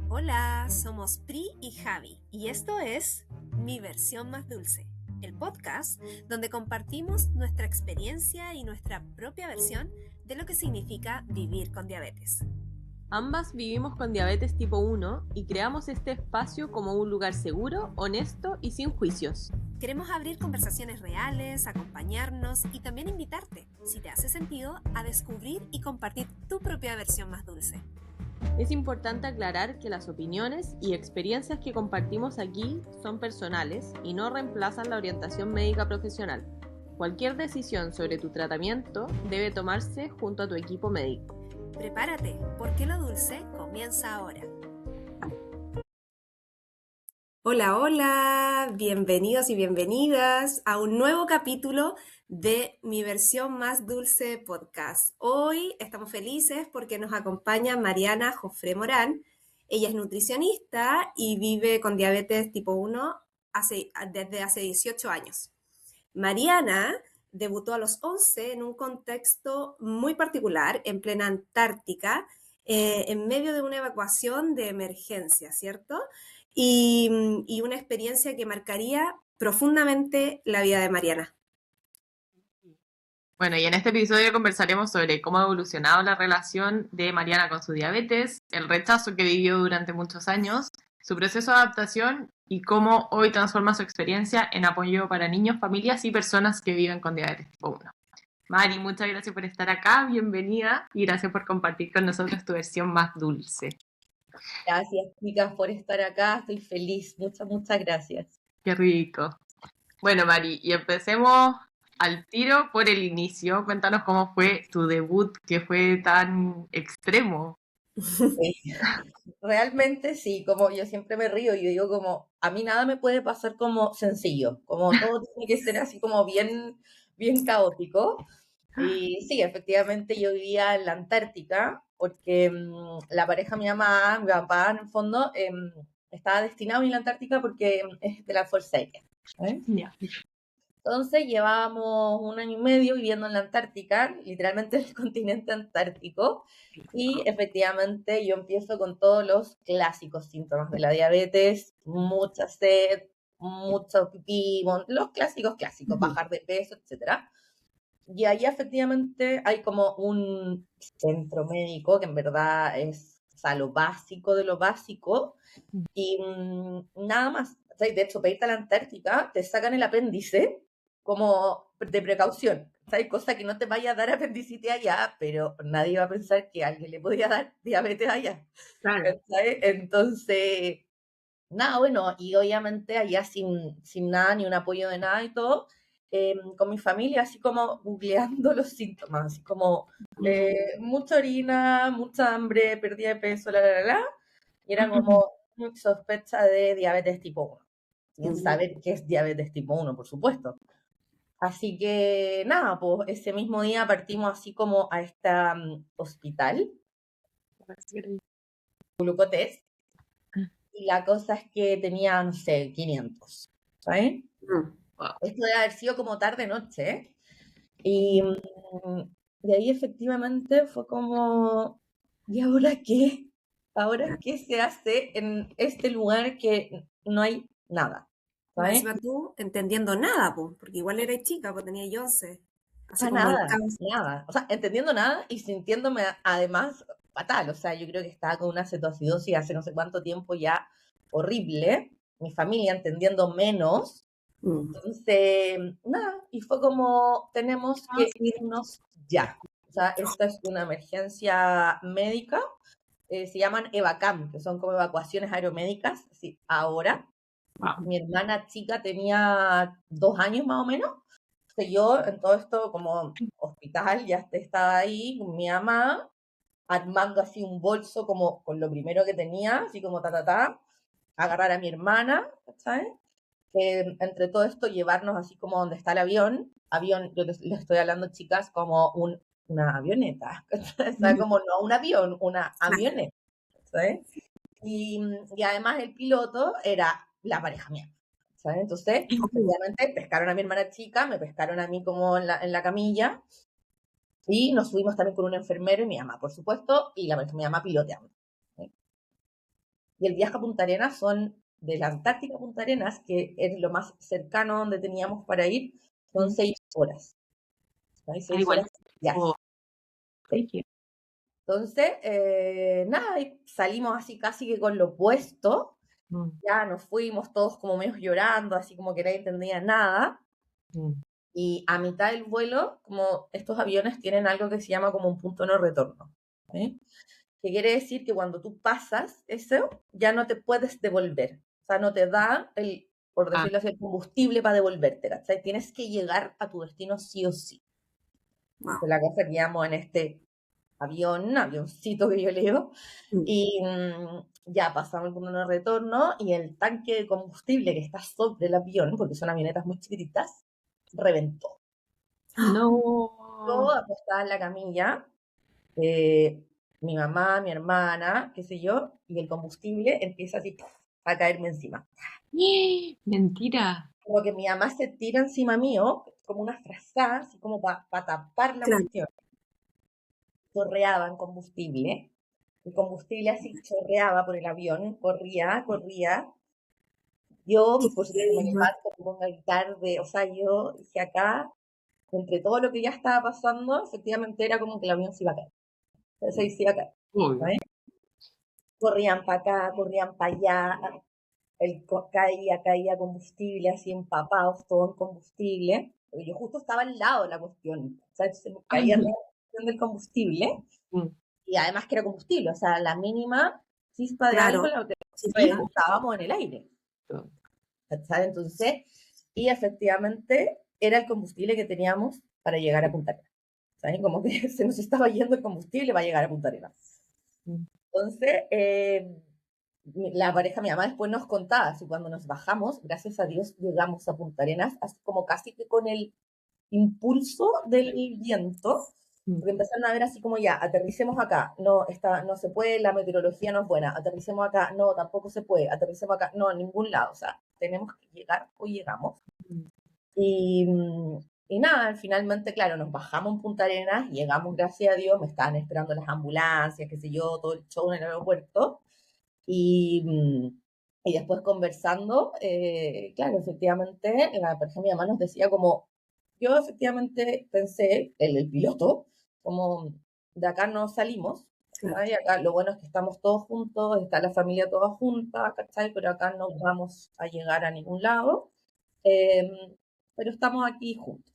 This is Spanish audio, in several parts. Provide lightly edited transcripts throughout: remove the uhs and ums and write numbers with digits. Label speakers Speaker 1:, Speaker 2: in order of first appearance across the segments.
Speaker 1: Hola, somos Pri y Javi y esto es Mi Versión Más Dulce, el podcast donde compartimos nuestra experiencia y nuestra propia versión de lo que significa vivir con diabetes.
Speaker 2: Ambas vivimos con diabetes tipo 1 y creamos este espacio como un lugar seguro, honesto y sin juicios.
Speaker 1: Queremos abrir conversaciones reales, acompañarnos y también invitarte, si te hace sentido, a descubrir y compartir tu propia versión más dulce.
Speaker 2: Es importante aclarar que las opiniones y experiencias que compartimos aquí son personales y no reemplazan la orientación médica profesional. Cualquier decisión sobre tu tratamiento debe tomarse junto a tu equipo médico.
Speaker 1: Prepárate, porque lo dulce comienza ahora. Hola, hola, bienvenidos y bienvenidas a un nuevo capítulo de Mi Versión Más Dulce podcast. Hoy estamos felices porque nos acompaña Mariana Jofré Morán. Ella es nutricionista y vive con diabetes tipo 1 desde hace 18 años. Mariana debutó a los 11 en un contexto muy particular, en plena Antártica, en medio de una evacuación de emergencia, ¿cierto? Y una experiencia que marcaría profundamente la vida de Mariana.
Speaker 2: Bueno, y en este episodio conversaremos sobre cómo ha evolucionado la relación de Mariana con su diabetes, el rechazo que vivió durante muchos años, su proceso de adaptación y cómo hoy transforma su experiencia en apoyo para niños, familias y personas que viven con diabetes tipo 1. Mari, muchas gracias por estar acá, bienvenida y gracias por compartir con nosotros tu versión más dulce.
Speaker 3: Gracias, chicas, por estar acá. Estoy feliz. Muchas gracias.
Speaker 2: Qué rico. Bueno, Mari, y empecemos al tiro por el inicio. Cuéntanos cómo fue tu debut, que fue tan extremo.
Speaker 3: Realmente sí, como yo siempre me río y yo digo como, a mí nada me puede pasar como sencillo, como todo tiene que ser así como bien caótico. Y sí, efectivamente yo vivía en la Antártica porque la pareja de mi papá en el fondo, estaba destinado a ir a la Antártica porque es de la Fuerza Aérea.
Speaker 2: Ya.
Speaker 3: Entonces llevábamos 1 año y medio viviendo en la Antártica, literalmente en el continente antártico, y efectivamente yo empiezo con todos los clásicos síntomas de la diabetes, mucha sed, mucho pipí, los clásicos, bajar de peso, etcétera. Y ahí efectivamente hay como un centro médico que en verdad es, o sea, lo básico de lo básico, y nada más. O sea, de hecho, para irte a la Antártica, te sacan el apéndice como de precaución. O sea, hay cosas que no te vaya a dar apendicitis allá, pero nadie va a pensar que a alguien le podía dar diabetes allá.
Speaker 2: Claro.
Speaker 3: ¿Cachai? Entonces, nada, bueno, y obviamente allá sin nada, ni un apoyo de nada y todo, con mi familia, así como googleando los síntomas, así como mucha orina, mucha hambre, pérdida de peso, y era como sospecha de diabetes tipo 1, sin saber qué es diabetes tipo 1, por supuesto. Así que nada, pues ese mismo día partimos así como a este hospital, glucotest, y la cosa es que tenía, no sé, 500, ¿sabes?
Speaker 2: Wow.
Speaker 3: Esto debe haber sido como tarde-noche, ¿eh? Y de ahí efectivamente fue como, ¿y ahora qué? ¿Ahora qué se hace en este lugar que no hay nada?
Speaker 1: Más
Speaker 3: ¿Sabes?
Speaker 1: encima tú entendiendo nada, porque igual eres chica, pues tenía 11. Así como el
Speaker 3: Nada,
Speaker 1: caos.
Speaker 3: nada. O sea, entendiendo nada y sintiéndome además fatal. O sea, yo creo que estaba con una cetoacidosis hace no sé cuánto tiempo ya horrible. Mi familia entendiendo menos. Entonces, nada, y fue como, tenemos que irnos ya. O sea, esta es una emergencia médica. Se llaman EVACAM, que son como evacuaciones aeromédicas, así, ahora.
Speaker 2: Wow.
Speaker 3: Mi hermana chica tenía 2 años más o menos. Entonces yo en todo esto como hospital ya estaba ahí con mi mamá armando así un bolso como con lo primero que tenía, así como agarrar a mi hermana, ¿sabes? Que entre todo esto llevarnos así como donde está el avión, yo les estoy hablando chicas como una avioneta, o sea, como no un avión, una avioneta, ¿sabes? Y además el piloto era la pareja mía, ¿sabes? Entonces, efectivamente, pescaron a mi hermana chica, me pescaron a mí como en la camilla, y nos subimos también con un enfermero y mi mamá, por supuesto, y mi mamá piloteando. ¿Sí? Y el viaje a Punta Arenas son de la Antártica a Punta Arenas, que es lo más cercano donde teníamos para ir, son 6 horas. Hay
Speaker 2: Ah,
Speaker 3: 6
Speaker 2: igual.
Speaker 3: horas de viaje.
Speaker 2: Oh,
Speaker 3: ¿Sí? Entonces, nada, y salimos así casi que con lo opuesto.
Speaker 2: mm,
Speaker 3: Ya nos fuimos todos como medio llorando, así como que nadie entendía nada.
Speaker 2: mm.
Speaker 3: Y a mitad del vuelo, como estos aviones tienen algo que se llama como un punto no retorno. ¿Sí? Que quiere decir que cuando tú pasas eso, ya no te puedes devolver. O sea, no te da el, por
Speaker 2: Ah,
Speaker 3: decirlo así, el combustible para devolverte, ¿cachai? Tienes que llegar a tu destino sí o sí.
Speaker 1: Wow.
Speaker 3: Entonces, la cosa que íbamos en este avioncito que yo leo,
Speaker 1: Mm.
Speaker 3: y ya pasamos el punto de no retorno y el tanque de combustible que está sobre el avión, porque son avionetas muy chiquititas, reventó. Yo
Speaker 2: no.
Speaker 3: acostada en la camilla, eh, mi mamá, mi hermana, qué sé yo, y el combustible empieza así ¡puf! A caerme encima.
Speaker 2: Mentira.
Speaker 3: Como que mi mamá se tira encima mío, como una frazada, así como para tapar la
Speaker 1: Claro.
Speaker 3: cuestión. Chorreaban combustible. El combustible así chorreaba por el avión, corría, corría.
Speaker 1: Qué
Speaker 3: Yo, por supuesto, me
Speaker 1: tema.
Speaker 3: levanto, me pongo a gritar de, o sea, yo dije acá, entre todo lo que ya estaba pasando, efectivamente era como que el avión se iba a caer. Entonces se iba a caer.
Speaker 2: Uy.
Speaker 3: ¿Vale? Corrían para acá, corrían para allá, caía combustible, así empapados, todo en combustible. Porque yo justo estaba al lado de la cuestión, ¿sabes? Se me
Speaker 2: Ay,
Speaker 3: caía la cuestión del combustible,
Speaker 2: mm,
Speaker 3: y además que era combustible, o sea, la mínima chispa de algo
Speaker 1: Claro.
Speaker 3: lo que
Speaker 1: Sí,
Speaker 2: sí, po.
Speaker 3: reventábamos en el aire. ¿Cachai? Entonces, y efectivamente era el combustible que teníamos para llegar a Punta Arenas. ¿Sabes? Como que se nos estaba yendo el combustible para llegar a Punta Arenas.
Speaker 2: Mm.
Speaker 3: Entonces, la pareja, mi mamá después nos contaba, así cuando nos bajamos, gracias a Dios llegamos a Punta Arenas, así como casi que con el impulso del viento,
Speaker 2: Mm.
Speaker 3: porque empezaron a ver así como ya, aterricemos acá, no, no se puede, la meteorología no es buena, aterricemos acá, no, tampoco se puede, aterricemos acá, no, en ningún lado, o sea, tenemos que llegar, hoy llegamos.
Speaker 2: Mm.
Speaker 3: Y, y nada, finalmente, claro, nos bajamos en Punta Arenas, llegamos, gracias a Dios, me estaban esperando las ambulancias, qué sé yo, todo el show en el aeropuerto. Y, y después conversando, claro, efectivamente, la pareja de mi mamá nos decía como, yo efectivamente pensé, el piloto, como de acá no salimos,
Speaker 1: claro.
Speaker 3: ¿cachai? Acá lo bueno es que estamos todos juntos, está la familia toda junta, ¿cachai? Pero acá no vamos a llegar a ningún lado, eh, pero estamos aquí juntos.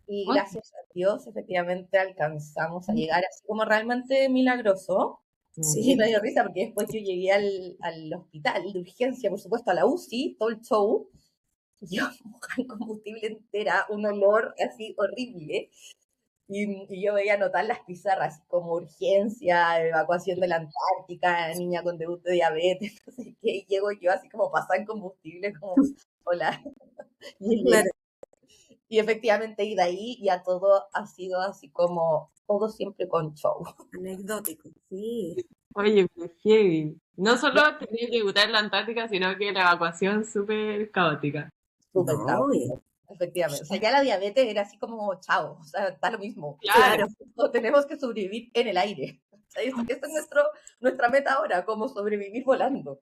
Speaker 3: Y
Speaker 2: Ay,
Speaker 3: gracias a Dios, efectivamente, alcanzamos a llegar así como realmente milagroso.
Speaker 2: mm.
Speaker 3: Y me
Speaker 1: Sí.
Speaker 3: dio risa porque después yo llegué al hospital de urgencia, por supuesto, a la UCI, todo el show. Y yo mojada en combustible entera, un olor así horrible. Y yo veía anotar las pizarras como urgencia, evacuación de la Antártica, niña con debut de diabetes, no sé qué. Y llego yo así como pasada en combustible, como, hola, llegué.
Speaker 1: Claro.
Speaker 3: Y efectivamente, y de ahí ya todo ha sido así como, todo siempre con show.
Speaker 1: Anecdótico. Sí.
Speaker 2: Oye, pero heavy. No solo tenía que debutar en la Antártica, sino que la evacuación súper caótica.
Speaker 3: Súper
Speaker 1: No,
Speaker 3: caótico, efectivamente. O sea, ya la diabetes era así como, chao, o sea, está lo mismo.
Speaker 2: Claro.
Speaker 1: claro.
Speaker 3: No, tenemos que sobrevivir en el aire. O sea, esa es nuestra meta ahora, como sobrevivir volando.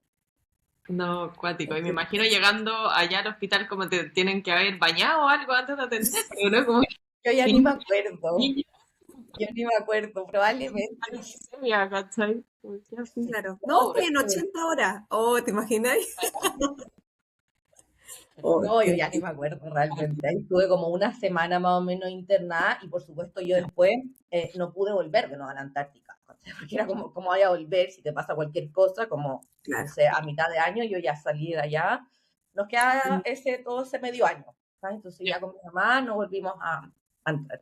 Speaker 2: No, cuático. Y me imagino llegando allá al hospital como te tienen que haber bañado o algo antes de atenderte, ¿no? Como
Speaker 3: Yo ya ni me acuerdo,
Speaker 2: niña,
Speaker 3: yo ni me acuerdo, probablemente.
Speaker 2: ¿cachai? Como que así.
Speaker 1: Claro. No,
Speaker 2: Pobre.
Speaker 1: estoy en 80 horas. Oh, ¿te imaginas? Oh,
Speaker 3: No, yo
Speaker 1: qué
Speaker 3: ya ni me acuerdo realmente. Ahí estuve como una semana más o menos internada y por supuesto yo después no pude volver de nuevo a la Antártica. Porque era como, ¿cómo voy a volver si te pasa cualquier cosa? Como, no
Speaker 1: claro.
Speaker 3: sé, a mitad de año yo ya salí de allá. Nos queda todo ese medio año. ¿Sabes? Entonces ya con mi mamá nos volvimos a entrar.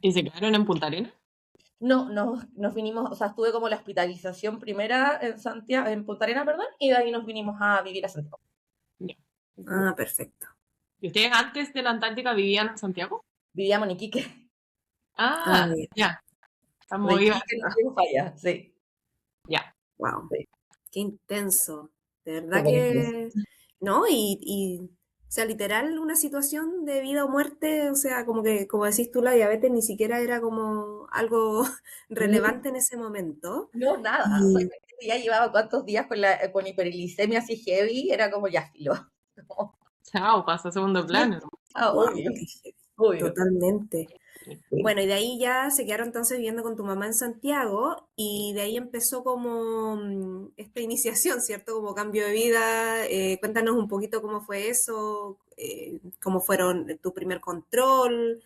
Speaker 2: ¿Y se quedaron en Punta Arenas?
Speaker 3: No, nos vinimos, o sea, estuve como la hospitalización primera en Santiago, en Punta Arenas, perdón, y de ahí nos vinimos a vivir a Santiago.
Speaker 2: Ya.
Speaker 1: Ah, perfecto.
Speaker 2: ¿Y ustedes antes de la Antártica vivían en Santiago?
Speaker 3: Vivíamos en Iquique.
Speaker 1: Ah,
Speaker 2: Ah,
Speaker 1: bien.
Speaker 2: ya.
Speaker 3: De
Speaker 2: Estamos vivos.
Speaker 3: Iquique nos fuimos para allá, sí.
Speaker 2: Ya.
Speaker 1: Wow.
Speaker 3: Sí,
Speaker 1: Qué intenso. De verdad
Speaker 3: súper intenso.
Speaker 1: que, ¿no? O sea, literal, una situación de vida o muerte, o sea, como que, como decís tú, la diabetes ni siquiera era como algo relevante en ese momento.
Speaker 3: No, nada. O sea,
Speaker 1: Y
Speaker 3: ya llevaba cuántos días con hiperglicemia así heavy, era como ya filo. Como,
Speaker 2: Chao, pasa a segundo plano.
Speaker 1: Wow,
Speaker 3: obvio, obvio.
Speaker 1: totalmente.
Speaker 3: Sí.
Speaker 1: Bueno, y de ahí ya se quedaron entonces viviendo con tu mamá en Santiago y de ahí empezó como esta iniciación, ¿cierto? Como cambio de vida. Cuéntanos un poquito cómo fue eso, cómo fueron tu primer control.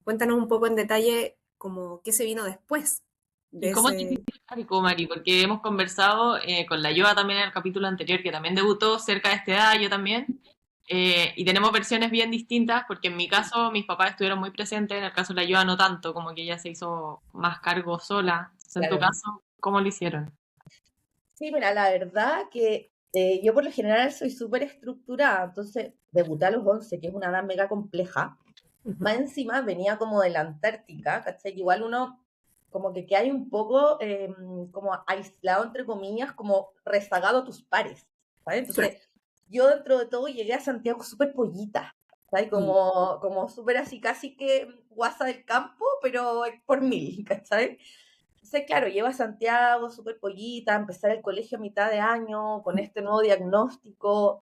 Speaker 1: Cuéntanos un poco en detalle como qué se vino después
Speaker 2: ¿Y
Speaker 1: de
Speaker 2: cómo te
Speaker 1: ese...
Speaker 2: hiciste cargo, Mari? Porque hemos conversado con la Yoa también en el capítulo anterior, que también debutó cerca de esta edad, yo también. Y tenemos versiones bien distintas, porque en mi caso mis papás estuvieron muy presentes, en el caso de la Yoa no tanto, como que ella se hizo más cargo sola. Entonces, en tu
Speaker 3: Claro.
Speaker 2: caso, ¿cómo lo hicieron?
Speaker 3: Sí, mira, la verdad que yo por lo general soy súper estructurada, entonces debuté a los 11, que es una edad mega compleja.
Speaker 1: Ujú.
Speaker 3: Más encima venía como de la Antártica, ¿cachai? Que igual uno como que hay un poco como aislado, entre comillas, como rezagado a tus pares, ¿sabes?
Speaker 1: Claro.
Speaker 3: Entonces, yo dentro de todo llegué a Santiago súper pollita, ¿sabes?
Speaker 1: Mm,
Speaker 3: Como súper así, casi que guasa del campo, pero por mil, ¿cachai? Entonces, claro, llevo a Santiago súper pollita, empezar el colegio a mitad de año, con este nuevo diagnóstico,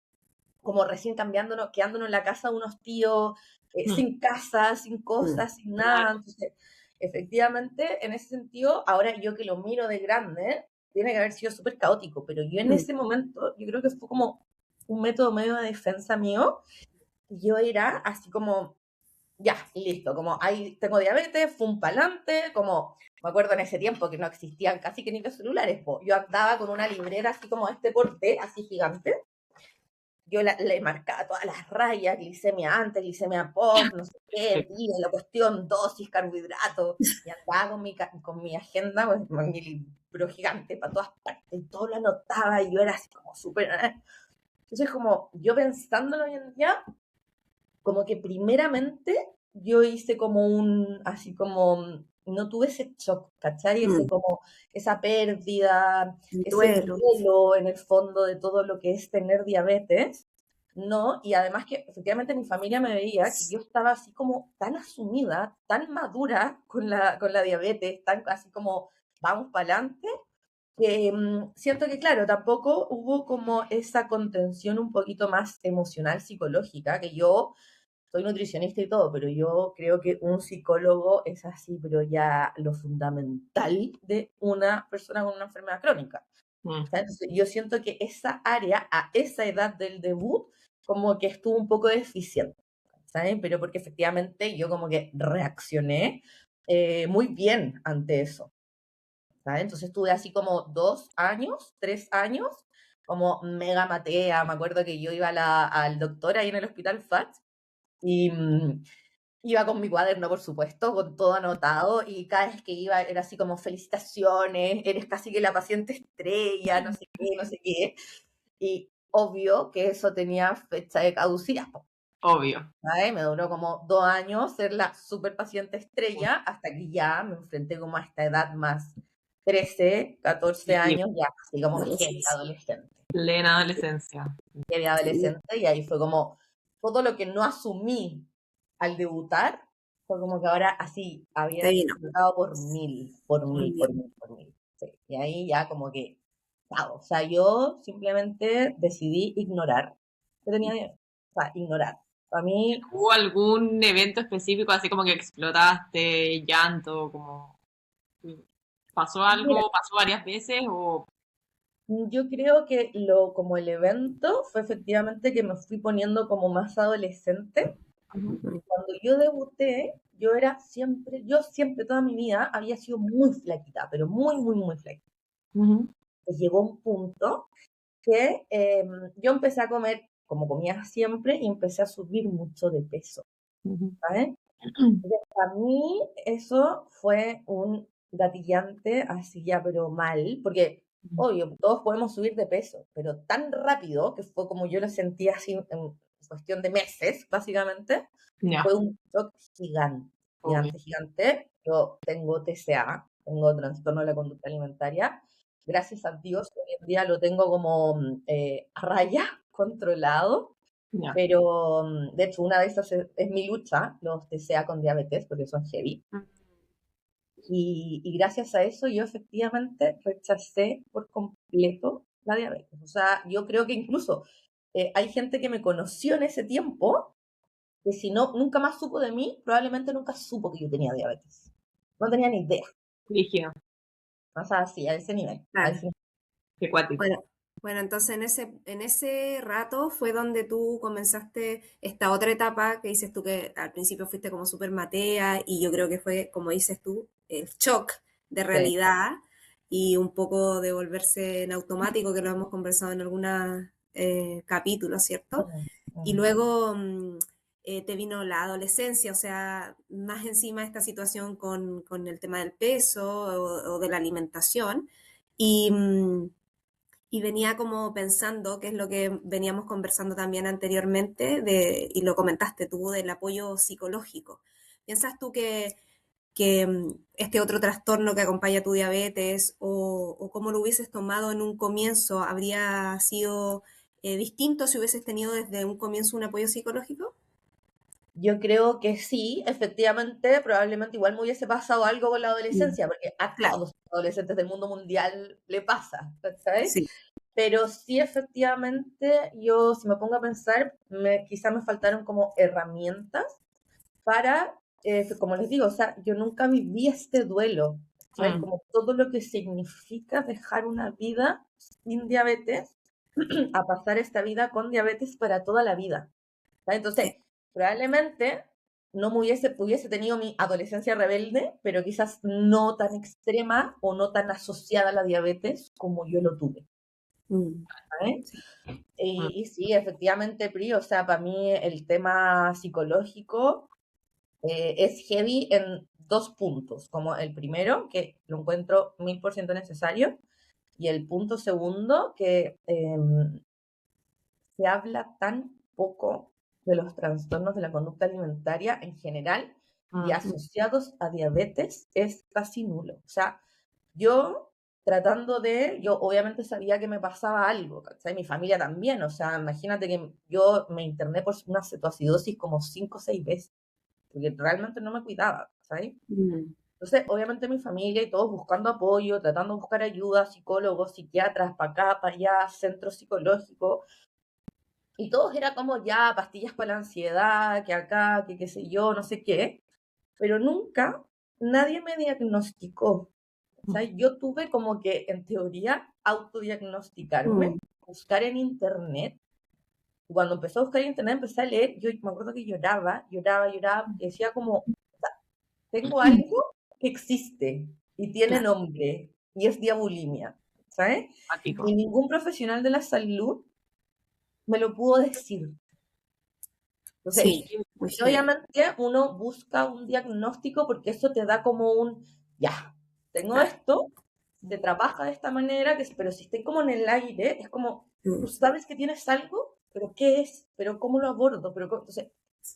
Speaker 3: como recién cambiándonos, quedándonos en la casa de unos tíos,
Speaker 2: Mm,
Speaker 3: sin casa, sin
Speaker 1: mm,
Speaker 3: cosas, sin nada.
Speaker 2: claro.
Speaker 3: Entonces, efectivamente, en ese sentido, ahora yo que lo miro de grande, tiene que haber sido súper caótico, pero yo en
Speaker 1: mm,
Speaker 3: ese momento, yo creo que fue como un método medio de defensa mío. Yo era así como, ya, listo, como ahí tengo diabetes, fum pa'lante, como me acuerdo en ese tiempo que no existían casi que ni los celulares, po. Yo andaba con una librera así como este porte, así gigante, yo le marcaba todas las rayas, glicemia antes, glicemia post, no sé qué, día, la cuestión, dosis, carbohidratos, y andaba con mi agenda, pues, con mi libro gigante para todas partes, y todo lo anotaba, y yo era así como súper... Entonces, como yo pensándolo hoy en día, como que primeramente yo hice como así como, no tuve ese shock, ¿cachai? Ese
Speaker 1: mm.
Speaker 3: como, esa pérdida,
Speaker 1: El
Speaker 3: ese
Speaker 1: duelo.
Speaker 3: duelo en el fondo de todo lo que es tener diabetes, ¿no? Y además que efectivamente mi familia me veía que yo estaba así como tan asumida, tan madura con la diabetes, tan así como vamos para adelante, que siento que, claro, tampoco hubo como esa contención un poquito más emocional, psicológica, que yo soy nutricionista y todo, pero yo creo que un psicólogo es así, pero ya lo fundamental de una persona con una enfermedad crónica.
Speaker 2: Mm,
Speaker 3: ¿Sabes? Entonces, yo siento que esa área, a esa edad del debut, como que estuvo un poco deficiente, ¿sabes? Pero porque efectivamente yo como que reaccioné muy bien ante eso, ¿sabes? Entonces estuve así como 2 años, 3 años, como mega matea. Me acuerdo que yo iba al doctor ahí en el hospital FAT y iba con mi cuaderno, por supuesto, con todo anotado, y cada vez que iba era así como felicitaciones, eres casi que la paciente estrella, no sé qué, no sé qué. Y obvio que eso tenía fecha de caducidad, po,
Speaker 2: obvio.
Speaker 3: ¿sabes? Me duró como 2 años ser la super paciente estrella, hasta que ya me enfrenté como a esta edad más 13, 14
Speaker 2: Sí,
Speaker 3: años, ya así como heavy
Speaker 1: Adolescencia.
Speaker 3: adolescente.
Speaker 2: plena adolescencia.
Speaker 3: Heavy
Speaker 1: Sí,
Speaker 3: adolescente, y ahí fue como todo lo que no asumí al debutar, fue como que ahora así
Speaker 1: te
Speaker 3: había
Speaker 1: vino.
Speaker 3: multiplicado por mil, por
Speaker 1: Muy
Speaker 3: mil, por
Speaker 1: bien.
Speaker 3: mil, por mil. Sí. Y ahí ya como que, wow, o sea, yo simplemente decidí ignorar que tenía diabetes. O sea, ignorar. Para mí,
Speaker 2: ¿Hubo algún evento específico, así como que explotaste, llanto, como pasó
Speaker 3: mira,
Speaker 2: algo, pasó varias veces o...
Speaker 3: yo creo que como el evento fue efectivamente que me fui poniendo como más adolescente.
Speaker 1: Ujú.
Speaker 3: Cuando yo debuté, yo siempre, toda mi vida, había sido muy flaquita, pero muy, muy, muy flaquita.
Speaker 2: Ujú,
Speaker 3: Pues llegó un punto que yo empecé a comer como comía siempre y empecé a subir mucho de peso,
Speaker 2: ujú.
Speaker 3: ¿sabes? Entonces, para mí eso fue un gatillante así ya, pero mal, porque obvio, todos podemos subir de peso, pero tan rápido que fue como yo lo sentía así en cuestión de meses, básicamente,
Speaker 2: Ya,
Speaker 3: fue un shock gigante,
Speaker 2: obvio.
Speaker 3: gigante, gigante. Yo tengo TCA, tengo trastorno de la conducta alimentaria. Gracias a Dios, hoy en día lo tengo como a raya, controlado.
Speaker 2: Ya.
Speaker 3: Pero, de hecho, una de esas es mi lucha, los TCA con diabetes, porque son heavy. Y gracias a eso yo efectivamente rechacé por completo la diabetes. O sea, yo creo que incluso hay gente que me conoció en ese tiempo que si no, nunca más supo de mí, probablemente nunca supo que yo tenía diabetes. No tenía ni idea.
Speaker 2: Rígido,
Speaker 3: O sea, así, a ese nivel. A
Speaker 1: Claro.
Speaker 3: ese nivel.
Speaker 2: qué cuático.
Speaker 1: Bueno, entonces en ese rato fue donde tú comenzaste esta otra etapa que dices tú que al principio fuiste como súper matea y yo creo que fue, como dices tú, el shock de
Speaker 3: Sí.
Speaker 1: realidad y un poco de volverse en automático, que lo hemos conversado en algunos capítulos, ¿cierto?
Speaker 3: Mm,
Speaker 1: Y
Speaker 3: mm.
Speaker 1: luego te vino la adolescencia, o sea, más encima esta situación con el tema del peso o de la alimentación. Y, y venía como pensando, que es lo que veníamos conversando también anteriormente, y lo comentaste tú, del apoyo psicológico. ¿Piensas tú que este otro trastorno que acompaña tu diabetes o cómo lo hubieses tomado en un comienzo habría sido distinto si hubieses tenido desde un comienzo un apoyo psicológico?
Speaker 3: Yo creo que sí, efectivamente, probablemente igual me hubiese pasado algo con la
Speaker 1: Mm,
Speaker 3: adolescencia, porque a
Speaker 1: claro,
Speaker 3: todos los adolescentes del mundo mundial le pasa, ¿sabes?
Speaker 1: sí.
Speaker 3: Pero sí, efectivamente, yo si me pongo a pensar, quizás me faltaron como herramientas para, como les digo, o sea, yo nunca viví este duelo, ¿sabes?
Speaker 2: Mm,
Speaker 3: Como todo lo que significa dejar una vida sin diabetes a pasar esta vida con diabetes para toda la vida. ¿Sabes? Entonces,
Speaker 1: Sí.
Speaker 3: probablemente no me hubiese tenido mi adolescencia rebelde, pero quizás no tan extrema o no tan asociada a la diabetes como yo lo tuve.
Speaker 1: Mm,
Speaker 3: ¿Sabes?
Speaker 1: sí.
Speaker 2: mm,
Speaker 3: Y sí, efectivamente, Pri, o sea, para mí el tema psicológico es heavy en dos puntos, como el primero, que lo encuentro 1000% necesario, y el punto segundo, que se habla tan poco de los trastornos de la conducta alimentaria en general y
Speaker 2: mm.
Speaker 1: Mm,
Speaker 3: asociados a diabetes es casi nulo. O sea, yo yo obviamente sabía que me pasaba algo, ¿cachai? Mi familia también, o sea, imagínate que yo me interné por una cetoacidosis como 5 o 6 veces, porque realmente no me cuidaba, ¿sabes?
Speaker 1: mm,
Speaker 3: Entonces, obviamente mi familia y todos buscando apoyo, tratando de buscar ayuda, psicólogos, psiquiatras, para acá, para allá, centros psicológicos, y todos era como ya pastillas para la ansiedad, que acá, que qué sé yo, no sé qué, pero nunca nadie me diagnosticó. O sea, yo tuve como que en teoría autodiagnosticarme,
Speaker 1: mm,
Speaker 3: buscar en internet. Y cuando empecé a buscar en internet, empecé a leer, yo me acuerdo que lloraba, lloraba, lloraba, y decía como, tengo algo que existe y tiene
Speaker 1: claro.
Speaker 3: nombre y es diabulimia, ¿sabes?
Speaker 2: Cuático.
Speaker 3: Y ningún profesional de la salud me lo pudo decir. Entonces,
Speaker 1: Sí, muy
Speaker 3: y
Speaker 1: heavy.
Speaker 3: obviamente uno busca un diagnóstico porque eso te da como ya, tengo
Speaker 1: Claro.
Speaker 3: esto, se trabaja de esta manera, pero si estoy como en el aire, es como, tú
Speaker 1: Mm,
Speaker 3: sabes que tienes algo, pero ¿qué es? ¿Pero cómo lo abordo? Entonces,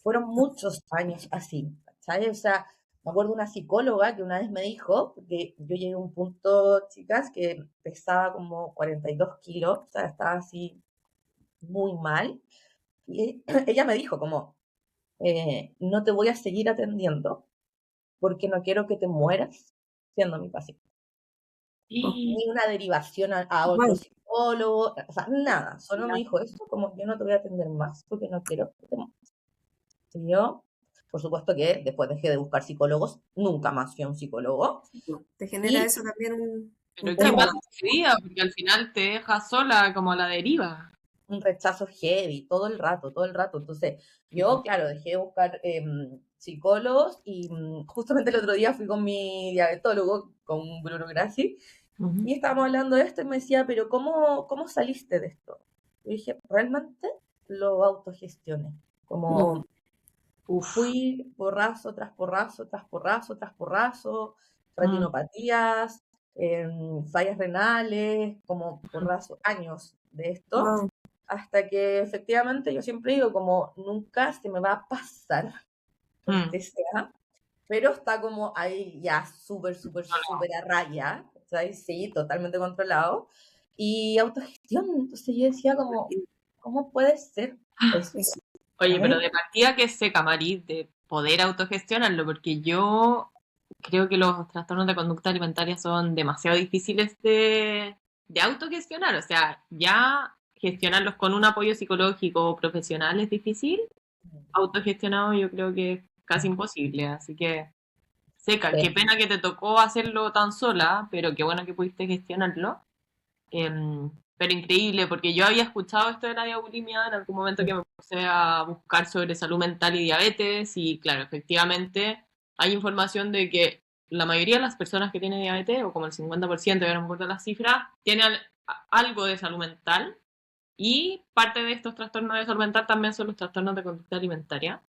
Speaker 3: fueron muchos años así, ¿sabes? O sea, me acuerdo de una psicóloga que una vez me dijo, porque yo llegué a un punto, chicas, que pesaba como 42 kilos, o sea, estaba así muy mal, y ella me dijo como, no te voy a seguir atendiendo porque no quiero que te mueras siendo mi paciente.
Speaker 1: oh,
Speaker 3: Ni una derivación a otro
Speaker 1: bueno,
Speaker 3: psicólogo, o sea, nada. Solo me dijo esto, como yo no te voy a atender más porque no quiero que te mueras. Y yo, por supuesto que después dejé de buscar psicólogos, nunca más fui a un psicólogo.
Speaker 1: no, te genera
Speaker 3: Y
Speaker 1: eso también un
Speaker 2: Pero qué
Speaker 3: un,
Speaker 2: mal
Speaker 1: trauma.
Speaker 2: despedida, porque al final te deja sola como a la deriva.
Speaker 3: un rechazo heavy todo el rato, todo el rato. Entonces, yo, claro, dejé de buscar psicólogos y justamente el otro día fui con mi diabetólogo, con Bruno Grassi,
Speaker 2: Ujú.
Speaker 3: y estábamos hablando de esto y me decía, pero ¿cómo saliste de esto? Yo dije, realmente lo autogestioné.
Speaker 1: Mm,
Speaker 3: Como
Speaker 2: Uf.
Speaker 3: fui porrazo tras porrazo, tras porrazo, tras porrazo,
Speaker 2: Mm,
Speaker 3: retinopatías, fallas renales, como porrazo, años de esto,
Speaker 1: wow,
Speaker 3: hasta que efectivamente yo siempre digo, como nunca se me va a pasar el
Speaker 2: mm.
Speaker 3: TCA, pero está como ahí ya súper, súper, súper a raya, ¿sabes? Sí, totalmente controlado. Y autogestión, entonces yo decía como, ¿cómo puede ser esto?
Speaker 1: eso.
Speaker 2: Oye, pero
Speaker 3: ¿Sabes?
Speaker 2: de partida que seca, Mari, de poder autogestionarlo, porque yo creo que los trastornos de conducta alimentaria son demasiado difíciles de autogestionar. O sea, ya gestionarlos con un apoyo psicológico o profesional es difícil. Autogestionado yo creo que es casi imposible. Así que, seca, qué
Speaker 3: Sí.
Speaker 2: pena que te tocó hacerlo tan sola, pero qué bueno que pudiste gestionarlo. Pero increíble, porque yo había escuchado esto de la diabulimia en algún momento que me puse a buscar sobre salud mental y diabetes y claro, efectivamente hay información de que la mayoría de las personas que tienen diabetes, o como el 50%, ya no me acuerdo las cifras, tiene algo de salud mental y parte de estos trastornos de salud mental también son los trastornos de conducta alimentaria.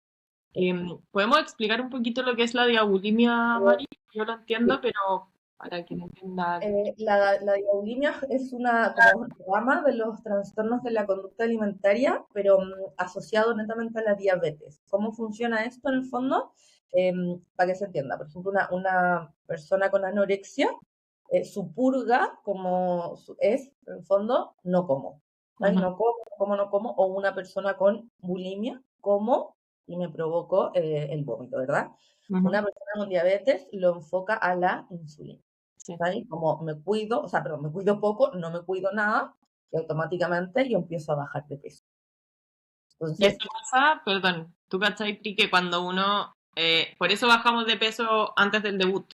Speaker 2: ¿Podemos explicar un poquito lo que es la diabulimia, Mari? Yo lo entiendo, pero para quien no entienda...
Speaker 3: La diabulimia es una como rama de los trastornos de la conducta alimentaria, pero asociado netamente a la diabetes. ¿Cómo funciona esto en el fondo? Para que se entienda, por ejemplo, una persona con anorexia, su purga es, en el fondo, no como. ¿Vale?
Speaker 2: Ujú,
Speaker 3: No como, o una persona con bulimia, como y me provoco el vómito, ¿verdad?
Speaker 2: ujú,
Speaker 3: Una persona con diabetes lo enfoca a la insulina.
Speaker 2: sí.
Speaker 3: ¿Vale? Como me cuido, o sea, perdón, me cuido poco, no me cuido nada, y automáticamente yo empiezo a bajar de peso.
Speaker 2: Y eso
Speaker 3: Entonces,
Speaker 2: pasa, perdón, tú cachai, Pri, que cuando uno, por eso bajamos de peso antes del debut,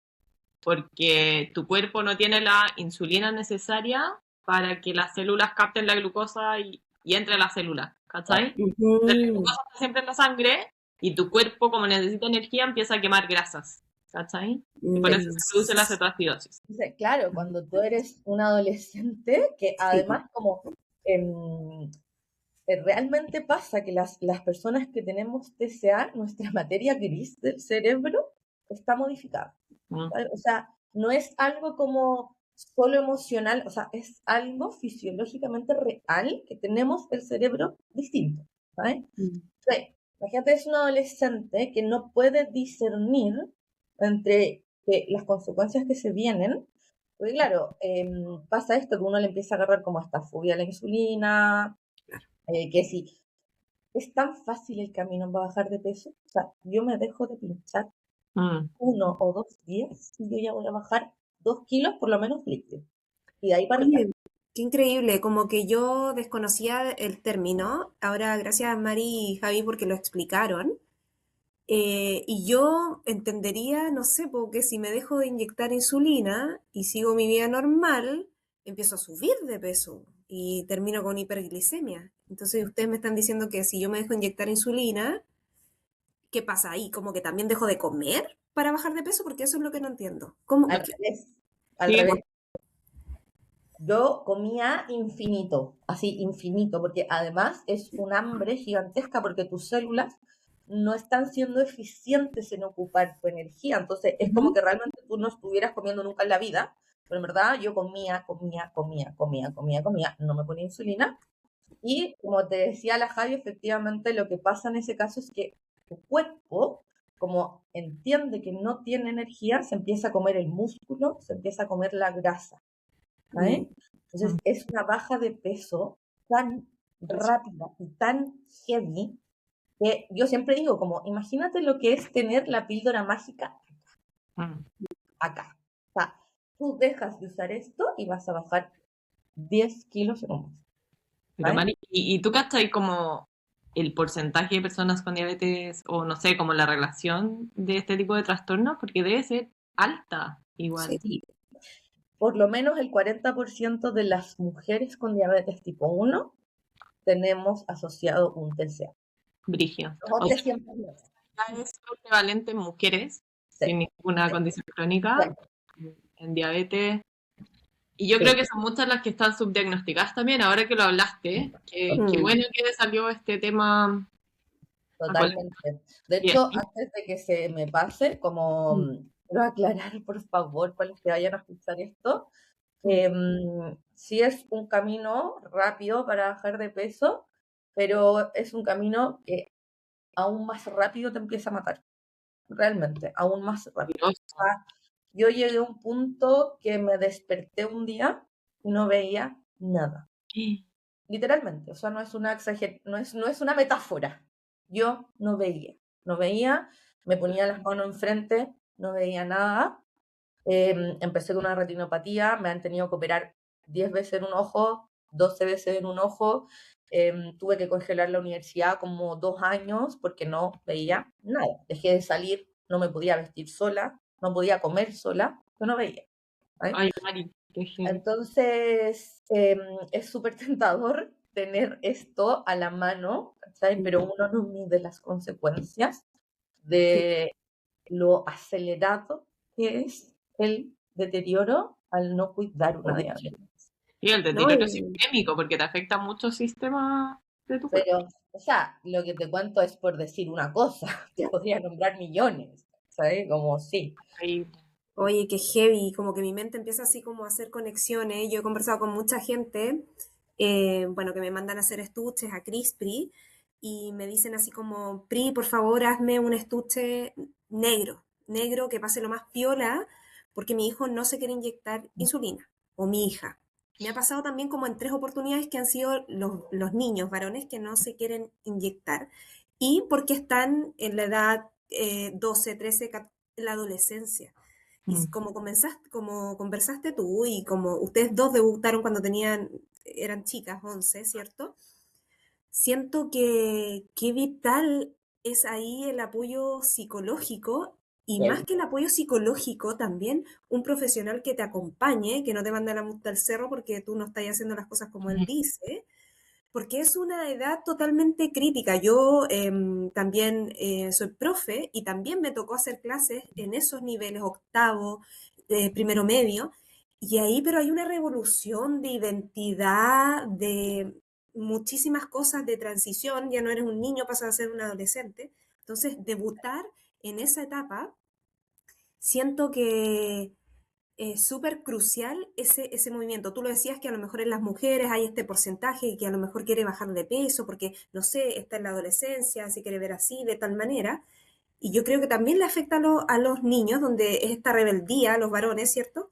Speaker 2: porque tu cuerpo no tiene la insulina necesaria para que las células capten la glucosa y entre a la célula, ¿cachai? Entonces, la
Speaker 1: Ujú.
Speaker 2: glucosa está siempre en la sangre y tu cuerpo, como necesita energía, empieza a quemar grasas, ¿cachai? Y por eso
Speaker 1: Mm,
Speaker 2: se produce la cetoacidosis.
Speaker 3: claro, cuando tú eres un adolescente, que
Speaker 1: sí.
Speaker 3: además como em, realmente pasa que las personas que tenemos TCA, nuestra materia gris del cerebro está modificada.
Speaker 2: Mm,
Speaker 3: ¿Vale? O sea, no es algo como solo emocional, o sea, es algo fisiológicamente real que tenemos el cerebro distinto. ¿Vale?
Speaker 1: Mm.
Speaker 3: Sí, imagínate, es un adolescente que no puede discernir entre las consecuencias que se vienen, porque claro, pasa esto, que uno le empieza a agarrar como esta fobia a la insulina, que si es tan fácil el camino para bajar de peso, o sea, yo me dejo de pinchar
Speaker 2: mm.
Speaker 3: 1 o 2 días y yo ya voy a bajar 2 kilos por lo menos líquido, y de ahí para arriba.
Speaker 1: Oye, qué increíble, como que yo desconocía el término, ahora gracias a Mari y Javi porque lo explicaron, y yo entendería, no sé, porque si me dejo de inyectar insulina y sigo mi vida normal, empiezo a subir de peso y termino con hiperglicemia. Entonces ustedes me están diciendo que si yo me dejo inyectar insulina, ¿qué pasa ahí? ¿Como que también dejo de comer para bajar de peso? Porque eso es lo que no entiendo. ¿Cómo?
Speaker 3: Al revés, al
Speaker 2: Sí,
Speaker 3: revés. Yo comía infinito, así infinito, porque además es un hambre gigantesca porque tus células no están siendo eficientes en ocupar tu energía. Entonces es como
Speaker 1: Ujú.
Speaker 3: que realmente tú no estuvieras comiendo nunca en la vida, pero en verdad yo comía, no me ponía insulina. Y como te decía la Javi, efectivamente lo que pasa en ese caso es que tu cuerpo, como entiende que no tiene energía, se empieza a comer el músculo, se empieza a comer la grasa.
Speaker 1: Mm,
Speaker 3: ¿Vale? Entonces es una baja de peso tan rápida y tan heavy que yo siempre digo, como, imagínate lo que es tener la píldora mágica
Speaker 2: mm.
Speaker 3: acá. O sea, tú dejas de usar esto y vas a bajar 10 kilos en un mes.
Speaker 2: Pero
Speaker 3: ¿Vale?
Speaker 2: Mari, ¿y tú cachai como el porcentaje de personas con diabetes o no sé, como la relación de este tipo de trastornos? Porque debe ser alta igual.
Speaker 1: sí.
Speaker 3: Por lo menos el 40% de las mujeres con diabetes tipo 1 tenemos asociado un TCA.
Speaker 2: Brigio.
Speaker 3: Los
Speaker 2: O
Speaker 3: hombres
Speaker 2: sea,
Speaker 3: siempre no.
Speaker 2: es prevalente en mujeres
Speaker 3: Sí,
Speaker 2: sin ninguna
Speaker 3: sí,
Speaker 2: condición
Speaker 3: sí,
Speaker 2: crónica, en diabetes. Y yo creo
Speaker 3: sí,
Speaker 2: que son muchas las que están subdiagnosticadas también, ahora que lo hablaste. Qué
Speaker 1: Mm,
Speaker 2: bueno que salió este tema a
Speaker 3: totalmente. De
Speaker 2: colación.
Speaker 3: hecho, antes de que se me pase, como
Speaker 1: mm,
Speaker 3: quiero aclarar, por favor, para los que vayan a escuchar esto,
Speaker 1: mm,
Speaker 3: sí es un camino rápido para bajar de peso, pero es un camino que aún más rápido te empieza a matar, realmente, aún más rápido. O sea, yo llegué a un punto que me desperté un día y no veía nada. Literalmente, o sea, no es una no es una metáfora. Yo no veía, me ponía las manos enfrente, no veía nada. Empecé con una retinopatía, me han tenido que operar 10 veces en un ojo, 12 veces en un ojo. Tuve que congelar la universidad como 2 años porque no veía nada. Dejé de salir, no me podía vestir sola, no podía comer sola, yo no veía. ¿Vale?
Speaker 2: Ay, Mari, qué heavy.
Speaker 3: Entonces, es súper tentador tener esto a la mano, ¿sabes? Pero uno no mide las consecuencias
Speaker 1: Sí.
Speaker 3: de lo acelerado que es el deterioro al no cuidar una diabetes.
Speaker 2: Y el
Speaker 1: No,
Speaker 2: deterioro sistémico, porque te afecta muchos sistemas de tu cuerpo.
Speaker 3: Pero, o sea, lo que te cuento es por decir una cosa, te podría nombrar millones, ¿sabes? Como sí.
Speaker 2: Increíble.
Speaker 1: oye, qué heavy, como que mi mente empieza así como a hacer conexiones. Yo he conversado con mucha gente, bueno, que me mandan a hacer estuches a CRISPR y me dicen así como, Pri, por favor, hazme un estuche negro, negro que pase lo más piola, porque mi hijo no se quiere inyectar insulina, o mi hija. Me ha pasado también como en 3 oportunidades que han sido los niños varones que no se quieren inyectar y porque están en la edad 12, 13, en la adolescencia. Y
Speaker 2: Mm.
Speaker 1: como conversaste tú y como ustedes dos debutaron cuando eran chicas, 11, ¿cierto? Siento que qué vital es ahí el apoyo psicológico y más que el apoyo psicológico también un profesional que te acompañe, que no te manda la musta al cerro porque tú no estás haciendo las cosas como él dice, porque es una edad totalmente crítica. Yo también soy profe y también me tocó hacer clases en esos niveles, octavo, primero medio, y ahí pero hay una revolución de identidad, de muchísimas cosas de transición, ya no eres un niño, pasas a ser un adolescente. Entonces, debutar en esa etapa, siento que es súper crucial ese movimiento. Tú lo decías que a lo mejor en las mujeres hay este porcentaje que a lo mejor quiere bajar de peso porque, no sé, está en la adolescencia, se quiere ver así, de tal manera. Y yo creo que también le afecta a los niños, donde es esta rebeldía, a los varones, ¿cierto?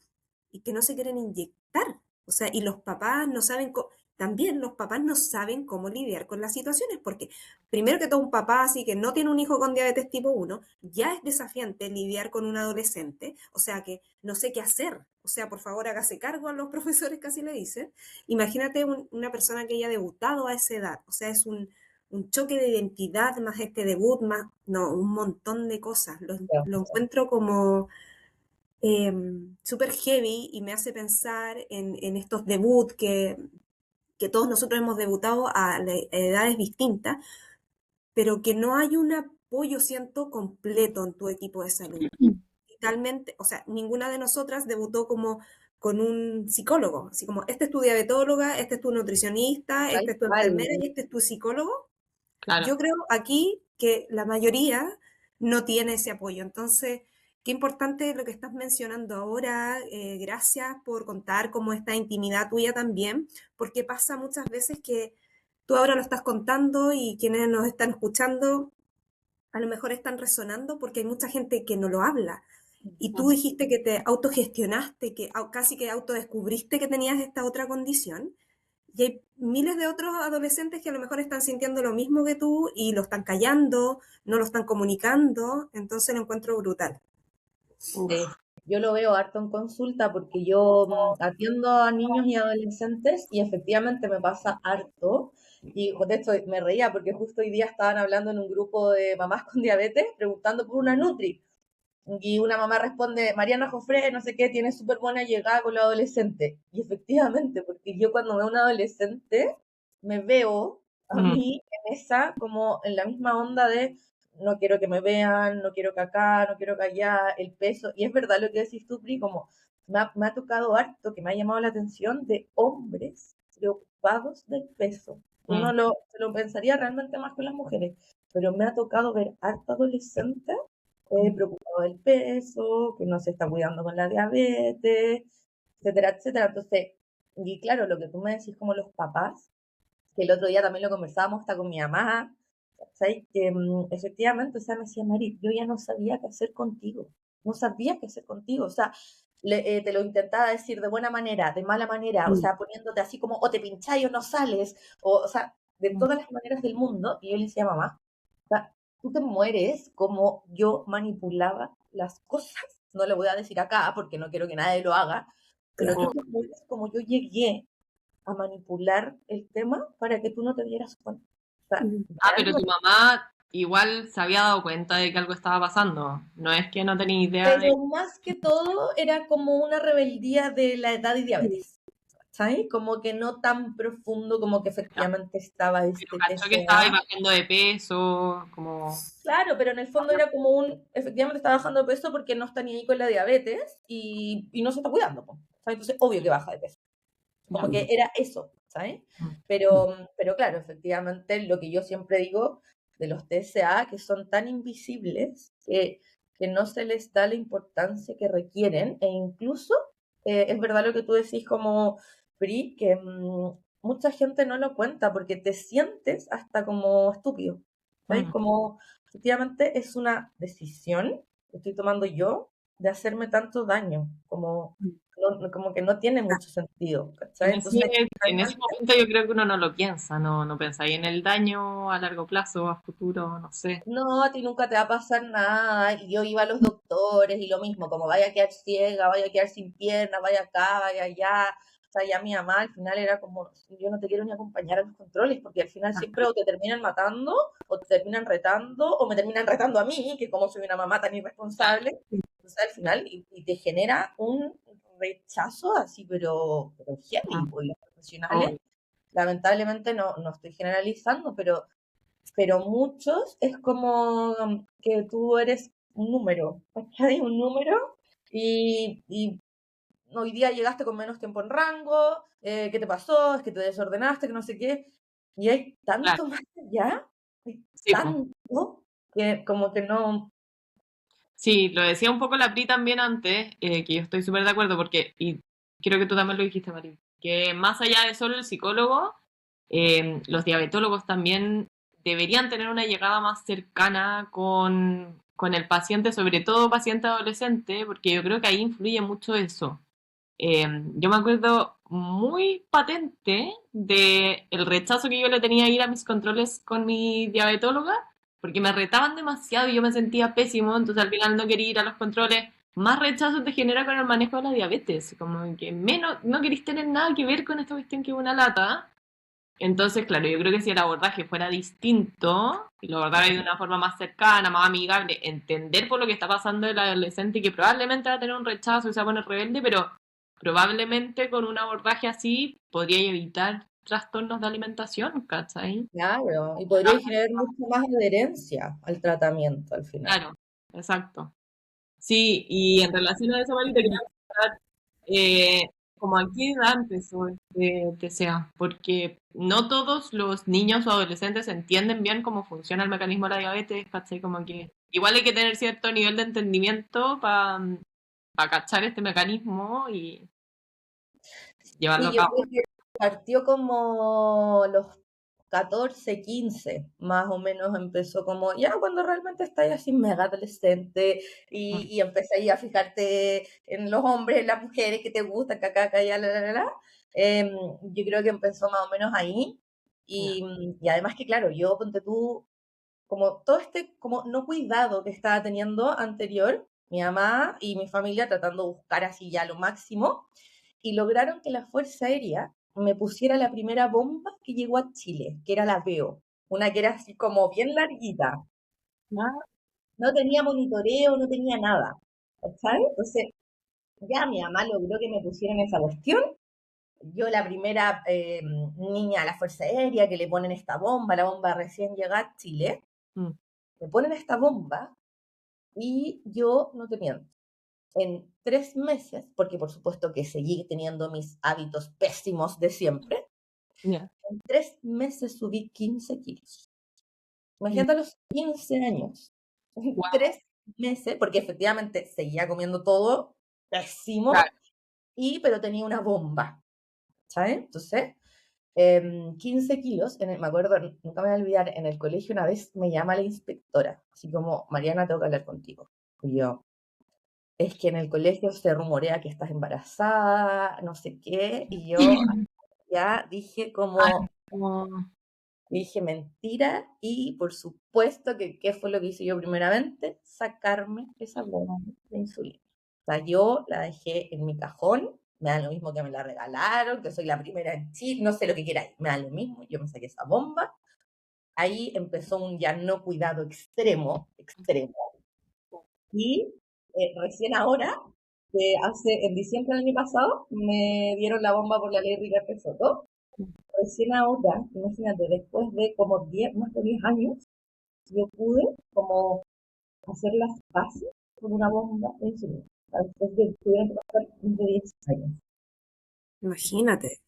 Speaker 1: Y que no se quieren inyectar. O sea, y los papás no saben, también los papás no saben cómo lidiar con las situaciones, porque primero que todo un papá así que no tiene un hijo con diabetes tipo 1 ya es desafiante lidiar con un adolescente, o sea que no sé qué hacer. O sea, por favor, hágase cargo a los profesores que así le dicen. Imagínate una persona que haya debutado a esa edad, o sea, es un choque de identidad, más este debut, más, no, un montón de cosas. Lo encuentro como súper heavy y me hace pensar en estos debuts que todos nosotros hemos debutado a edades distintas, pero que no hay un apoyo, siento, completo en tu equipo de salud. Totalmente, o sea, ninguna de nosotras debutó como con un psicólogo, así como, este es tu diabetóloga, este es tu nutricionista,
Speaker 3: Tal
Speaker 1: este es tu
Speaker 3: cual.
Speaker 1: enfermera y este es tu psicólogo.
Speaker 2: Claro.
Speaker 1: Yo creo aquí que la mayoría no tiene ese apoyo. Entonces, qué importante lo que estás mencionando ahora. Gracias por contar cómo esta intimidad tuya también, porque pasa muchas veces que tú ahora lo estás contando y quienes nos están escuchando a lo mejor están resonando porque hay mucha gente que no lo habla. Y tú dijiste que te autogestionaste, que casi que autodescubriste que tenías esta otra condición. Y hay miles de otros adolescentes que a lo mejor están sintiendo lo mismo que tú y lo están callando, no lo están comunicando, entonces lo encuentro brutal.
Speaker 3: Eh, yo lo veo harto en consulta porque yo atiendo a niños y adolescentes y efectivamente me pasa harto. Y de hecho me reía porque justo hoy día estaban hablando en un grupo de mamás con diabetes preguntando por una Nutri. Y una mamá responde, Mariana Jofré, no sé qué, tiene súper buena llegada con los adolescentes. Y efectivamente, porque yo cuando veo a un adolescente, me veo a
Speaker 2: Mm.
Speaker 3: mí en esa, como en la misma onda de no quiero que me vean, no quiero que acá, no quiero que allá, el peso. Y es verdad lo que decís tú, Pri, como me ha tocado harto, que me ha llamado la atención de hombres preocupados del peso.
Speaker 2: Mm.
Speaker 3: Se lo pensaría realmente más con las mujeres, pero me ha tocado ver harto adolescente preocupado del peso, que no se está cuidando con la diabetes, etcétera, etcétera. Entonces, y claro, lo que tú me decís como los papás, que el otro día también lo conversábamos hasta con mi mamá, ¿sabes? Que efectivamente, o sea, me decía, Mari, yo ya no sabía qué hacer contigo, no sabía qué hacer contigo, o sea, te lo intentaba decir de buena manera, de mala manera, o sea, poniéndote así como, o te pincháis o no sales, o sea, de todas las maneras del mundo, y yo le decía, mamá, o sea, tú te mueres como yo manipulaba las cosas, no lo voy a decir acá porque no quiero que nadie lo haga, pero tú
Speaker 2: Tipo,
Speaker 3: te acuerdas como yo llegué a manipular el tema para que tú no te dieras cuenta. O sea,
Speaker 2: pero tu mamá igual se había dado cuenta de que algo estaba pasando. No es que no tenía idea de...
Speaker 3: pero más que todo era como una rebeldía de la edad y diabetes, ¿sabes? Como que no tan profundo como que
Speaker 2: Ya,
Speaker 3: efectivamente estaba
Speaker 2: pero
Speaker 3: este
Speaker 2: cachó que estaba ahí
Speaker 3: TCA.
Speaker 2: bajando de peso, como...
Speaker 3: Claro, pero en el fondo era como efectivamente está bajando de peso porque no está ni ahí con la diabetes y no se está cuidando, po, ¿sabes? Entonces, obvio que baja de peso.
Speaker 2: Ya.
Speaker 3: Como que era eso, ¿sabes? Pero claro, efectivamente, lo que yo siempre digo de los TSA, que son tan invisibles que no se les da la importancia que requieren, e incluso es verdad lo que tú decís como Pri, que mucha gente no lo cuenta porque te sientes hasta como estúpido, ¿sabes?
Speaker 2: Mm.
Speaker 3: Como efectivamente es una decisión que estoy tomando yo de hacerme tanto daño, como que no tiene mucho sentido, ¿cachai? Entonces,
Speaker 2: En ese
Speaker 3: realmente,
Speaker 2: momento yo creo que uno no lo piensa, no pensáis en el daño a largo plazo, a futuro, no sé.
Speaker 3: no, a ti nunca te va a pasar nada. Y yo iba a los doctores y lo mismo, como vaya a quedar ciega, vaya a quedar sin pierna, vaya acá, vaya allá. O sea, ya mi mamá al final era como, yo no te quiero ni acompañar a los controles, porque al final siempre o te terminan matando, o te terminan retando, o me terminan retando a mí, que como soy una mamá tan irresponsable. Entonces al final, y te genera un rechazo así, pero heavy,
Speaker 2: Mm.
Speaker 3: pues los profesionales,
Speaker 2: Obvio.
Speaker 3: lamentablemente no estoy generalizando, pero muchos es como que tú eres un número, ¿cachai? Un número y hoy día llegaste con menos tiempo en rango, ¿qué te pasó? Es que te desordenaste, que no sé qué. Y hay
Speaker 2: Claro,
Speaker 3: tanto más allá, hay
Speaker 2: sí, po.
Speaker 3: tanto que como que no...
Speaker 2: Sí, lo decía un poco la Pri también antes, que yo estoy súper de acuerdo, porque, y creo que tú también lo dijiste, Mari, que más allá de solo el psicólogo, los diabetólogos también deberían tener una llegada más cercana con el paciente, sobre todo paciente adolescente, porque yo creo que ahí influye mucho eso. Yo me acuerdo muy patente de el rechazo que yo le tenía a ir a mis controles con mi diabetóloga, porque me retaban demasiado y yo me sentía pésimo, entonces al final no quería ir a los controles. Más rechazo te genera con el manejo de la diabetes, como que menos, no querís tener nada que ver con esta cuestión que es una lata. Entonces, claro, yo creo que si el abordaje fuera distinto, y lo abordara de una forma más cercana, más amigable, entender por lo que está pasando el adolescente y que probablemente va a tener un rechazo y se va a poner rebelde, pero probablemente con un abordaje así podría evitar trastornos de alimentación, ¿cachai?
Speaker 3: Claro, y podría generar mucha más adherencia al tratamiento al final.
Speaker 2: Claro, exacto. Sí, y en relación a eso, Mari, te quería preguntar, eh, como a qué edad empezó este TCA, porque no todos los niños o adolescentes entienden bien cómo funciona el mecanismo de la diabetes, ¿cachai? Como que igual hay que tener cierto nivel de entendimiento para cachar este mecanismo y llevarlo a
Speaker 3: Sí, yo
Speaker 2: cabo.
Speaker 3: creo que partió como los 14, 15, más o menos empezó como, ya cuando realmente estás así mega adolescente y empecé a fijarte en los hombres, en las mujeres que te gustan, que acá, ya, la. Em, yo creo que empezó más o menos ahí.
Speaker 2: Ya.
Speaker 3: Y además que, claro, yo, ponte tú, como todo este como no cuidado que estaba teniendo anterior, mi mamá y mi familia tratando de buscar así ya lo máximo, y lograron que la Fuerza Aérea me pusiera la primera bomba que llegó a Chile, que era la Veo, una que era así como bien larguita,
Speaker 2: Ah,
Speaker 3: no tenía monitoreo, no tenía nada, ¿sabes? Entonces ya mi mamá logró que me pusieran esa cuestión. Yo la primera niña de la Fuerza Aérea que le ponen esta bomba, la bomba recién llega a Chile,
Speaker 2: mm,
Speaker 3: me ponen esta bomba y yo no te miento. En 3 meses, porque por supuesto que seguí teniendo mis hábitos pésimos de siempre,
Speaker 2: ya.
Speaker 3: en 3 meses subí 15 kilos. Imagínate a los 15 años. En
Speaker 2: Guau,
Speaker 3: 3 meses, porque efectivamente seguía comiendo todo
Speaker 2: claro.
Speaker 3: pésimo, pero tenía una bomba, ¿sabes? Entonces, 15 kilos, me acuerdo, nunca me voy a olvidar, en el colegio una vez me llama la inspectora, así como, Mariana, tengo que hablar contigo. Y yo, es que en el colegio se rumorea que estás embarazada, no sé qué, y yo ya dije
Speaker 2: Ay,
Speaker 3: como,
Speaker 2: no.
Speaker 3: Y dije, mentira, y por supuesto que, ¿qué fue lo que hice yo primeramente? Sacarme esa bomba de insulina. O sea, yo la dejé en mi cajón, me da lo mismo que me la regalaron, que soy la primera en Chile, no sé lo que queráis, me da lo mismo, yo me saqué esa bomba. Ahí empezó un ya no cuidado extremo, extremo. Y recién ahora, en diciembre del año pasado, me dieron la bomba por la ley Ricardo Soto. Recién ahora, imagínate, después de como 10, más de 10 años, yo pude como hacer las paces con una bomba de insulina. Después de tuvieron que pasar más de 10 años.
Speaker 1: Imagínate.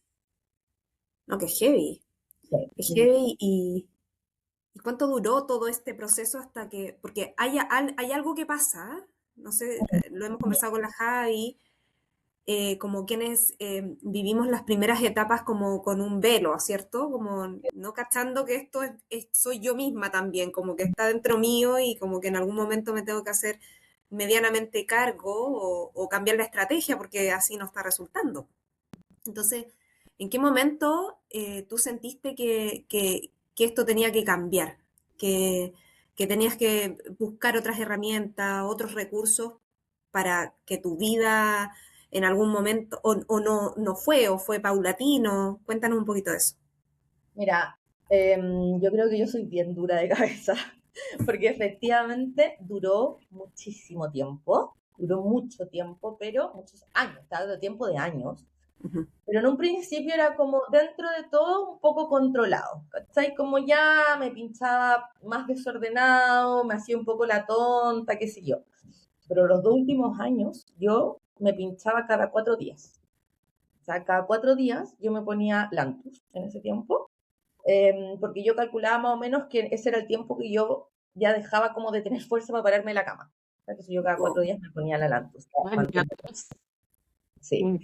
Speaker 1: No, que heavy. Que
Speaker 3: Sí.
Speaker 1: heavy y cuánto duró todo este proceso hasta que, porque hay algo que pasa, no sé, lo hemos conversado con la Javi, como quienes vivimos las primeras etapas como con un velo, ¿cierto? Como no cachando que esto soy yo misma también, como que está dentro mío y como que en algún momento me tengo que hacer medianamente cargo o cambiar la estrategia porque así no está resultando. Entonces, ¿en qué momento tú sentiste que esto tenía que cambiar? Que, que tenías que buscar otras herramientas, otros recursos para que tu vida en algún momento, o no fue, o fue paulatino. Cuéntanos un poquito de eso.
Speaker 3: Mira, yo creo que yo soy bien dura de cabeza, porque efectivamente duró mucho tiempo, pero muchos años, te hablo de tiempo de años.
Speaker 1: Ujú.
Speaker 3: Pero en un principio era como dentro de todo un poco controlado, ¿cachai? Como ya me pinchaba más desordenado, me hacía un poco la tonta, qué sé yo. Pero los 2 últimos años yo me pinchaba cada 4 días. O sea, cada 4 días yo me ponía Lantus en ese tiempo, porque yo calculaba más o menos que ese era el tiempo que yo ya dejaba como de tener fuerza para pararme de la cama. Entonces yo cada
Speaker 1: O,
Speaker 3: 4 días me ponía la Lantus.
Speaker 2: Bueno, ya
Speaker 3: Sí.
Speaker 1: o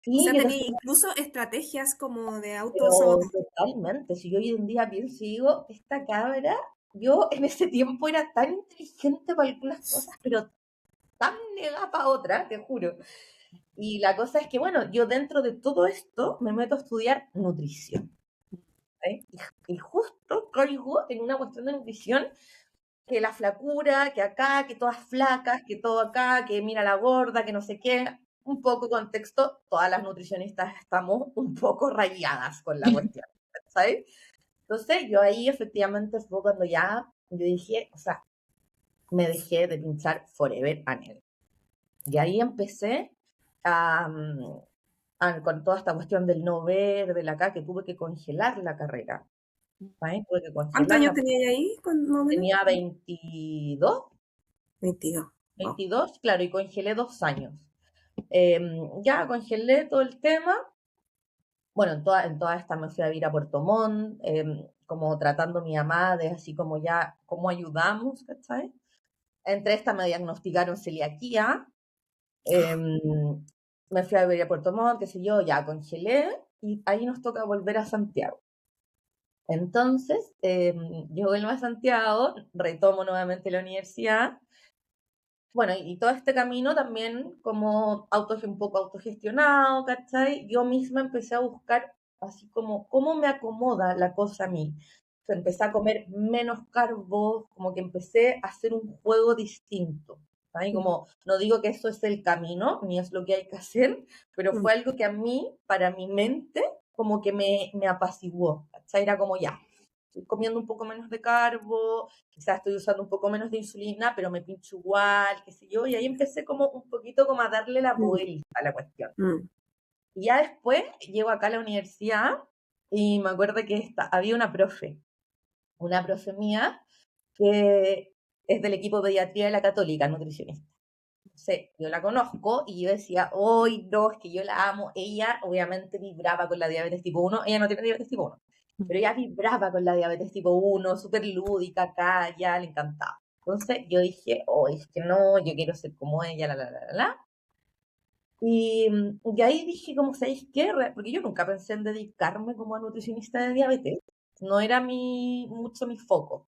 Speaker 3: Y
Speaker 1: sea,
Speaker 3: que te
Speaker 1: tenía incluso estrategias como de
Speaker 3: Pero
Speaker 1: autosabotaje.
Speaker 3: totalmente, si yo hoy en día pienso y digo, esta cabra, yo en ese tiempo era tan inteligente para algunas cosas, pero tan negada para otras, te juro. Y la cosa es que, bueno, yo dentro de todo esto me meto a estudiar nutrición. ¿Eh? Y justo caigo en una cuestión de nutrición que la flacura, que acá, que todas flacas, que todo acá, que mira la gorda, que no sé qué. Un poco contexto, todas las nutricionistas estamos un poco rayadas con la cuestión, ¿sabes? Entonces yo ahí efectivamente fue cuando ya yo dije, o sea, me dejé de pinchar Forever and Ever. Y ahí empecé a, con toda esta cuestión del no ver, de la acá, que tuve que congelar la carrera. ¿Sabes? Tuve que
Speaker 1: ¿Cuántos años
Speaker 3: congelarla.
Speaker 1: tenía ahí, más o menos?
Speaker 3: Tenía 22,
Speaker 1: 22. Wow.
Speaker 3: 22, claro, y congelé 2 años. Ya congelé todo el tema. Bueno, en toda esta me fui a vivir a Puerto Montt, como tratando a mi mamá de así como ya, cómo ayudamos, ¿cachai? Entre estas me diagnosticaron celiaquía, em, me fui a vivir a Puerto Montt, qué sé yo, ya congelé, y ahí nos toca volver a Santiago. Entonces, yo vuelvo a Santiago, retomo nuevamente la universidad. Bueno, y todo este camino también como un poco autogestionado, ¿cachai? Yo misma empecé a buscar así como cómo me acomoda la cosa a mí. O sea, empecé a comer menos carbos, como que empecé a hacer un juego distinto. ¿Sabes? Como, no digo que eso es el camino, ni es lo que hay que hacer, pero
Speaker 1: Mm,
Speaker 3: fue algo que a mí, para mi mente, como que me apaciguó, ¿cachai? Era como ya, estoy comiendo un poco menos de carbo, quizás estoy usando un poco menos de insulina, pero me pincho igual, qué sé yo, y ahí empecé como un poquito como a darle la
Speaker 1: mm,
Speaker 3: vuelta a la cuestión.
Speaker 1: mm.
Speaker 3: Y ya después llego acá a la universidad y me acuerdo que había una profe mía que es del equipo de pediatría de la Católica, nutricionista. Sí, yo la conozco y yo decía, hoy no, es que yo la amo. Ella obviamente vibraba con la diabetes tipo 1, ella no tiene diabetes tipo 1, pero ella vibraba con la diabetes tipo 1, súper lúdica acá, ya le encantaba. Entonces yo dije, oh, es que no, yo quiero ser como ella, la. Y ahí dije, como, ¿sabéis qué? Porque yo nunca pensé en dedicarme como a nutricionista de diabetes, no era mucho mi foco.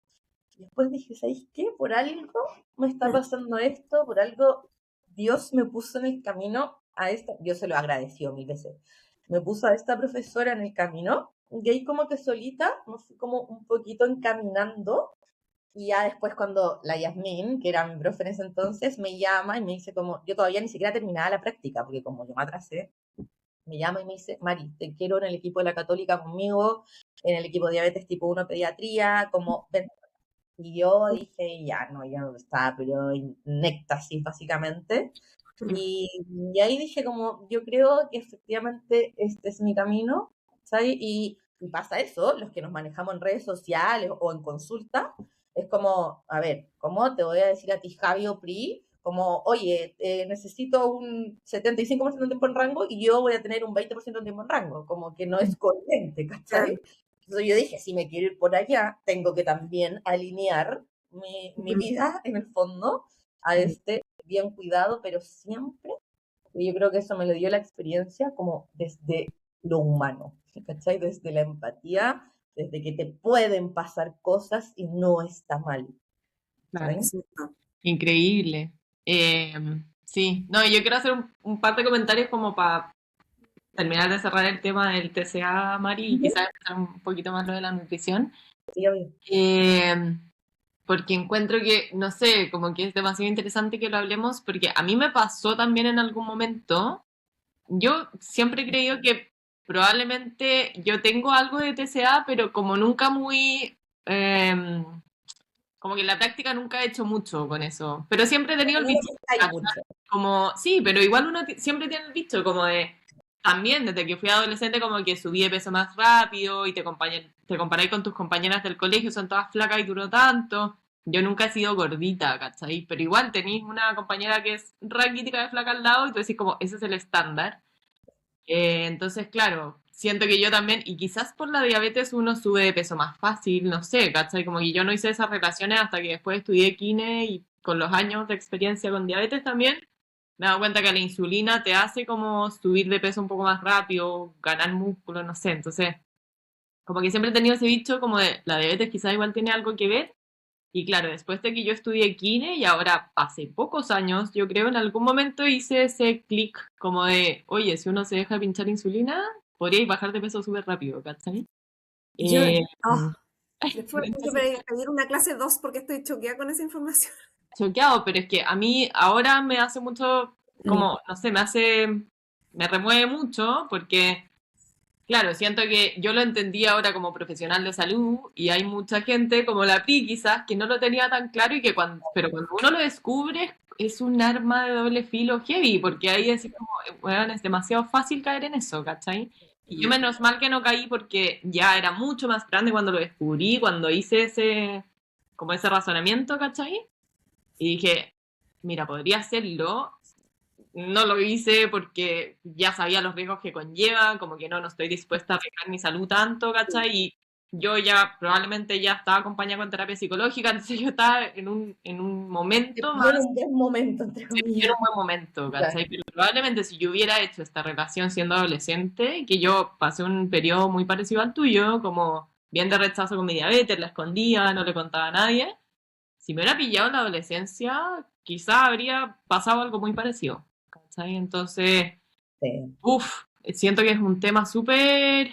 Speaker 3: Y después dije, ¿sabéis qué? Por algo me está
Speaker 1: Mm.
Speaker 3: pasando esto, por algo Dios me puso en el camino a esta, Dios se lo agradeció 1000 veces, me puso a esta profesora en el camino y ahí como que solita me fui como un poquito encaminando. Y ya después cuando la Yasmín, que era mi profe en ese entonces, me llama y me dice como, yo todavía ni siquiera terminaba la práctica, porque como yo me atrasé, me llama y me dice, Mari, te quiero en el equipo de la Católica conmigo, en el equipo de diabetes tipo 1 pediatría, como, ven. Y yo dije, ya, no, ya no estaba, pero en éxtasis básicamente. Y ahí dije como, yo creo que efectivamente este es mi camino, ¿sabes? Y pasa eso, los que nos manejamos en redes sociales o en consulta, es como, a ver, ¿cómo te voy a decir a ti, Javi o Pri? Como, oye, necesito un 75% de tiempo en rango y yo voy a tener un 20% de tiempo en rango, como que no es coherente,
Speaker 1: Claro.
Speaker 3: ¿cachai? Entonces yo dije, si me quiero ir por allá, tengo que también alinear mi vida, en el fondo, a este bien cuidado, pero siempre, y yo creo que eso me lo dio la experiencia como desde lo humano, ¿cachai? Desde la empatía, desde que te pueden pasar cosas y no está mal,
Speaker 2: Claro.
Speaker 3: ¿sabes?
Speaker 1: Exacto.
Speaker 2: Increíble. Sí, no, yo quiero hacer un par de comentarios como para terminar de cerrar el tema del TCA, Mari, y quizás empezar un poquito más lo de la nutrición.
Speaker 3: Sí, obvio.
Speaker 2: Eh, Porque encuentro que, no sé, como que es demasiado interesante que lo hablemos, porque a mí me pasó también en algún momento. Yo siempre he creído que probablemente yo tengo algo de TCA, pero como nunca muy, como que en la práctica nunca he hecho mucho con eso. Pero siempre he tenido el
Speaker 3: No lo
Speaker 2: bicho,
Speaker 3: pensáis mucho.
Speaker 2: como, sí, pero igual uno siempre tiene el bicho, como de, también desde que fui adolescente como que subí de peso más rápido y te comparáis con tus compañeras del colegio, son todas flacas y duró tanto. Yo nunca he sido gordita, ¿cachai? Pero igual tenéis una compañera que es raquítica de flaca al lado y tú decís como, ese es el estándar. Entonces, claro, siento que yo también, y quizás por la diabetes uno sube de peso más fácil, no sé, ¿cachai? Como que yo no hice esas relaciones hasta que después estudié kine y con los años de experiencia con diabetes también, me he dado cuenta que la insulina te hace como subir de peso un poco más rápido, ganar músculo, no sé. Entonces, como que siempre he tenido ese bicho como de la diabetes quizás igual tiene algo que ver. Y claro, después de que yo estudié kine y ahora hace pocos años, yo creo en algún momento hice ese clic como de, oye, si uno se deja pinchar insulina, podría bajar de peso súper rápido, ¿cachai?
Speaker 1: Yo,
Speaker 2: Eh,
Speaker 1: después tengo que pedir una clase 2 porque estoy choqueada con esa información.
Speaker 2: Choqueado, pero es que a mí ahora me hace mucho, como, no sé, me remueve mucho porque, claro, siento que yo lo entendí ahora como profesional de salud y hay mucha gente como la Pi quizás que no lo tenía tan claro y que pero cuando uno lo descubre es un arma de doble filo heavy porque ahí es como, weón, es demasiado fácil caer en eso, ¿cachai? Y yo menos mal que no caí porque ya era mucho más grande cuando lo descubrí, cuando hice como ese razonamiento, ¿cachai? Y dije, mira, podría hacerlo. No lo hice porque ya sabía los riesgos que conlleva, como que no estoy dispuesta a arriesgar mi salud tanto, ¿cachai? Y yo ya probablemente ya estaba acompañada con terapia psicológica, entonces yo estaba en un
Speaker 3: Te
Speaker 2: momento
Speaker 3: pilló en
Speaker 2: más,
Speaker 3: un buen momento, entre
Speaker 2: en
Speaker 3: comillas.
Speaker 2: un buen momento,
Speaker 3: Claro.
Speaker 2: ¿cachai? Pero probablemente si yo hubiera hecho esta relación siendo adolescente, que yo pasé un periodo muy parecido al tuyo, como bien de rechazo con mi diabetes, la escondía, no le contaba a nadie, si me hubiera pillado en la adolescencia, quizá habría pasado algo muy parecido. ¿Cachai? Entonces,
Speaker 3: Sí,
Speaker 2: siento que es un tema súper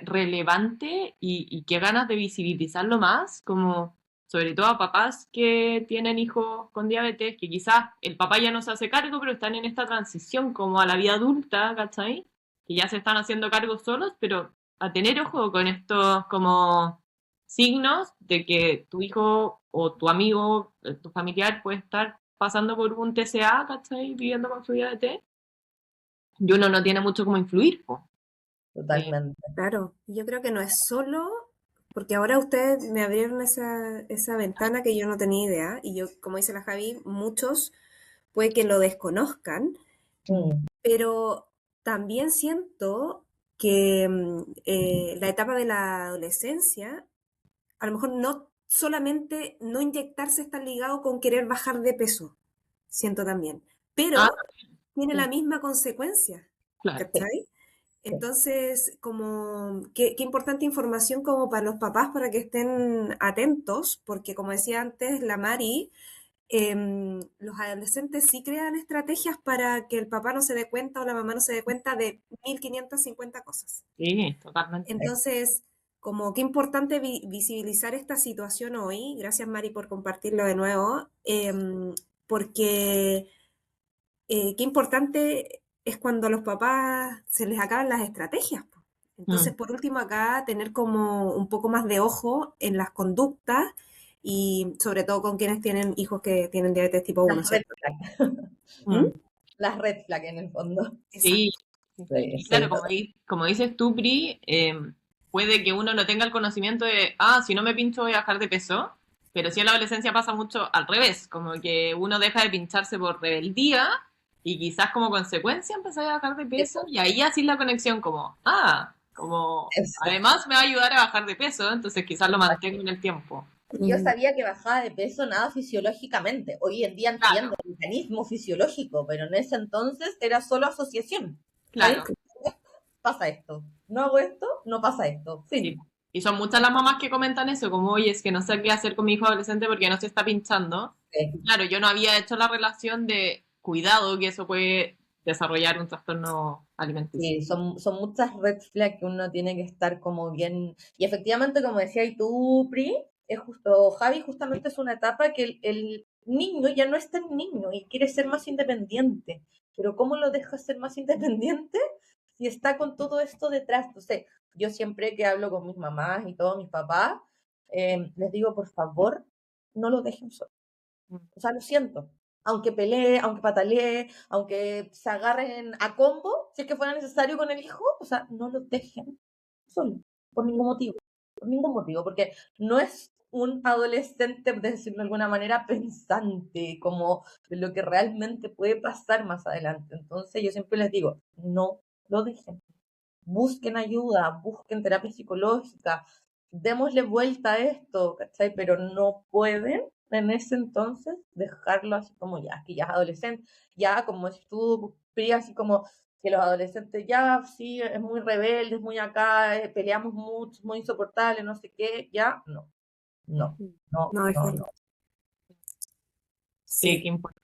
Speaker 2: relevante y qué ganas de visibilizarlo más, como sobre todo a papás que tienen hijos con diabetes, que quizás el papá ya no se hace cargo, pero están en esta transición como a la vida adulta, ¿cachai? Que ya se están haciendo cargo solos, pero a tener ojo con estos como signos de que tu hijo o tu amigo, tu familiar puede estar pasando por un TCA, ¿cachai? Viviendo con su diabetes, y uno no tiene mucho como influir, po. Eh,
Speaker 3: totalmente.
Speaker 1: Claro, yo creo que no es solo, porque ahora ustedes me abrieron esa ventana que yo no tenía idea, y yo, como dice la Javi, muchos puede que lo desconozcan,
Speaker 3: Mm,
Speaker 1: pero también siento que la etapa de la adolescencia, a lo mejor no solamente no inyectarse está ligado con querer bajar de peso, siento también,
Speaker 2: ah,
Speaker 1: pero tiene la
Speaker 2: sí,
Speaker 1: misma consecuencia,
Speaker 2: claro.
Speaker 3: sí,
Speaker 1: ¿cachai?
Speaker 3: sí.
Speaker 1: Entonces, como, qué importante información como para los papás para que estén atentos, porque como decía antes la Mari, los adolescentes sí crean estrategias para que el papá no se dé cuenta o la mamá no se dé cuenta de 1550 cosas.
Speaker 2: Sí, totalmente.
Speaker 1: Entonces, como qué importante visibilizar esta situación hoy. Gracias, Mari, por compartirlo de nuevo. Porque qué importante es cuando a los papás se les acaban las estrategias, po. Entonces,
Speaker 2: Mm.
Speaker 1: por último, acá tener como un poco más de ojo en las conductas y sobre todo con quienes tienen hijos que tienen diabetes tipo 1,
Speaker 3: Las red
Speaker 1: ¿cierto?
Speaker 3: flag.
Speaker 1: ¿Mm?
Speaker 2: Mm.
Speaker 3: Las red flag en el fondo.
Speaker 2: Sí,
Speaker 1: Exacto.
Speaker 3: Sí,
Speaker 2: y claro,
Speaker 3: sí.
Speaker 2: como dices tú, Pri, puede que uno no tenga el conocimiento de, si no me pincho voy a bajar de peso, pero sí en la adolescencia pasa mucho al revés, como que uno deja de pincharse por rebeldía y quizás como consecuencia empezar a bajar de peso y ahí así la conexión como, como
Speaker 3: Exacto.
Speaker 2: además me va a ayudar a bajar de peso, entonces quizás lo mantengo en el tiempo.
Speaker 3: Yo sabía que bajaba de peso nada fisiológicamente. Hoy en día entiendo
Speaker 2: Claro,
Speaker 3: el mecanismo fisiológico, pero en ese entonces era solo asociación.
Speaker 2: claro.
Speaker 3: ¿Sabes? Pasa esto. No hago esto, no pasa esto.
Speaker 2: Sí.
Speaker 3: Fin.
Speaker 2: Y son muchas las mamás que comentan eso, como, oye, es que no sé qué hacer con mi hijo adolescente porque no se está pinchando. Y
Speaker 3: Sí.
Speaker 2: claro, yo no había hecho la relación de cuidado que eso puede desarrollar un trastorno alimenticio.
Speaker 3: Sí, son muchas red flags que uno tiene que estar como bien. Y efectivamente, como decía y tú, Pri, es justo, Javi, justamente es una etapa que el niño ya no es tan niño y quiere ser más independiente. Pero ¿cómo lo dejas ser más independiente si está con todo esto detrás? Entonces, yo siempre que hablo con mis mamás y todos mis papás, les digo, por favor, no lo dejen solo. O sea, lo siento. Aunque pelee, aunque patalee, aunque se agarren a combo, si es que fuera necesario con el hijo, o sea, no lo dejen solo, por ningún motivo. Por ningún motivo, porque no es un adolescente, de decirlo de alguna manera, pensante, como de lo que realmente puede pasar más adelante. Entonces, yo siempre les digo, no lo dejen. Busquen ayuda, busquen terapia psicológica, démosle vuelta a esto, ¿cachai? Pero no pueden en ese entonces dejarlo así como ya, que ya es adolescente, ya como si tú, Pri, así como que los adolescentes ya, sí, es muy rebelde, es muy acá, peleamos mucho, es muy insoportable, no sé qué, ya, no, no, no,
Speaker 1: No,
Speaker 3: no, no.
Speaker 2: Sí,
Speaker 1: sí.
Speaker 2: qué importante.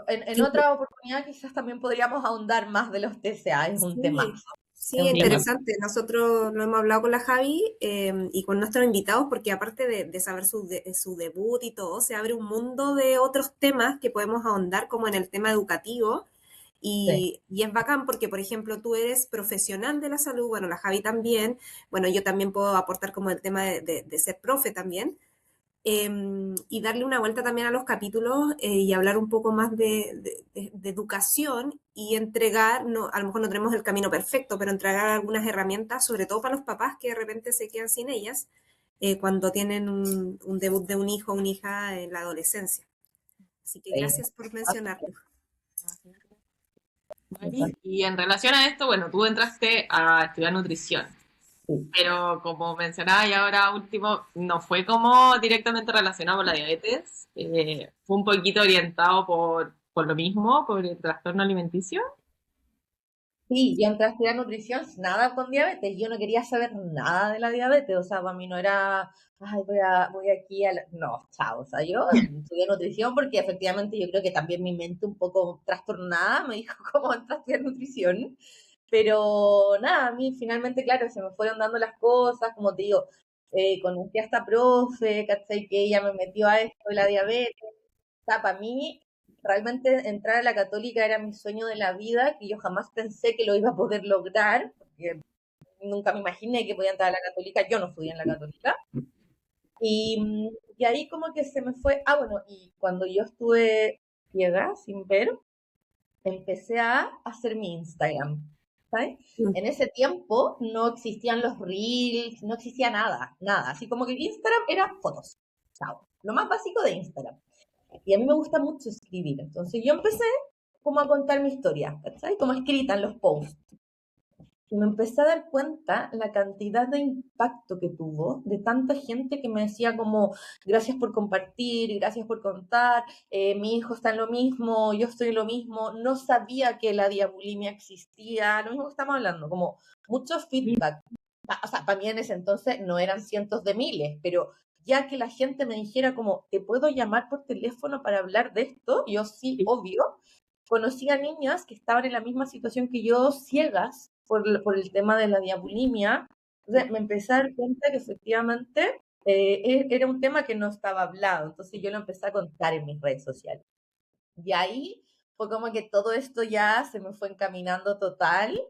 Speaker 3: En
Speaker 1: Qué
Speaker 3: otra oportunidad quizás también podríamos ahondar más de los TCA, es un tema,
Speaker 1: Sí,
Speaker 3: es
Speaker 1: sí,
Speaker 3: un tema.
Speaker 2: Sí,
Speaker 1: interesante. Nosotros lo hemos hablado con la Javi y con nuestros invitados porque aparte de saber su debut y todo, se abre un mundo de otros temas que podemos ahondar como en el tema educativo
Speaker 3: Sí.
Speaker 1: y es bacán porque, por ejemplo, tú eres profesional de la salud, bueno, la Javi también, bueno, yo también puedo aportar como el tema de ser profe también. Y darle una vuelta también a los capítulos y hablar un poco más de educación y entregar, no, a lo mejor no tenemos el camino perfecto, pero entregar algunas herramientas, sobre todo para los papás que de repente se quedan sin ellas cuando tienen un debut de un hijo o una hija en la adolescencia. Así que
Speaker 3: Sí.
Speaker 1: gracias por mencionarlo.
Speaker 2: Mari. Y en relación a esto, bueno, tú entraste a estudiar nutrición.
Speaker 3: Sí.
Speaker 2: Pero como mencionaba y ahora último, no fue como directamente relacionado con la diabetes, fue un poquito orientado por lo mismo, por el trastorno alimenticio.
Speaker 3: Sí, yo entré a estudiar nutrición, nada con diabetes. Yo no quería saber nada de la diabetes. O sea, para mí no era, ay, voy aquí a No, chao. O sea, yo estudié nutrición porque efectivamente yo creo que también mi mente un poco trastornada me dijo cómo entrar a estudiar nutrición. Pero nada, a mí finalmente, claro, se me fueron dando las cosas. Como te digo, conocí a esta profe, ¿cachai? Que ella me metió a esto de la diabetes. O sea, para mí, realmente entrar a la católica era mi sueño de la vida, que yo jamás pensé que lo iba a poder lograr, porque nunca me imaginé que podía entrar a la católica, yo no estudié en la católica. Y ahí como que se me fue, bueno, y cuando yo estuve ciega, sin ver, empecé a hacer mi Instagram, ¿sabes?
Speaker 1: Mm.
Speaker 3: En ese tiempo no existían los reels, no existía nada, nada. Así como que Instagram era fotos, chao. Lo más básico de Instagram. Y a mí me gusta mucho escribir. Entonces yo empecé como a contar mi historia, ¿cachai? Como escrita en los posts. Y me empecé a dar cuenta la cantidad de impacto que tuvo de tanta gente que me decía como, gracias por compartir, gracias por contar, mi hijo está en lo mismo, yo estoy en lo mismo, no sabía que la diabulimia existía, lo mismo que estamos hablando, como mucho feedback. O sea, para mí en ese entonces no eran cientos de miles, pero ya que la gente me dijera como, ¿te puedo llamar por teléfono para hablar de esto? Y yo sí,
Speaker 2: Sí.
Speaker 3: obvio. Conocí a niñas que estaban en la misma situación que yo, ciegas por el tema de la diabulimia. Entonces me empecé a dar cuenta que efectivamente era un tema que no estaba hablado. Entonces yo lo empecé a contar en mis redes sociales. Y ahí fue como que todo esto ya se me fue encaminando total,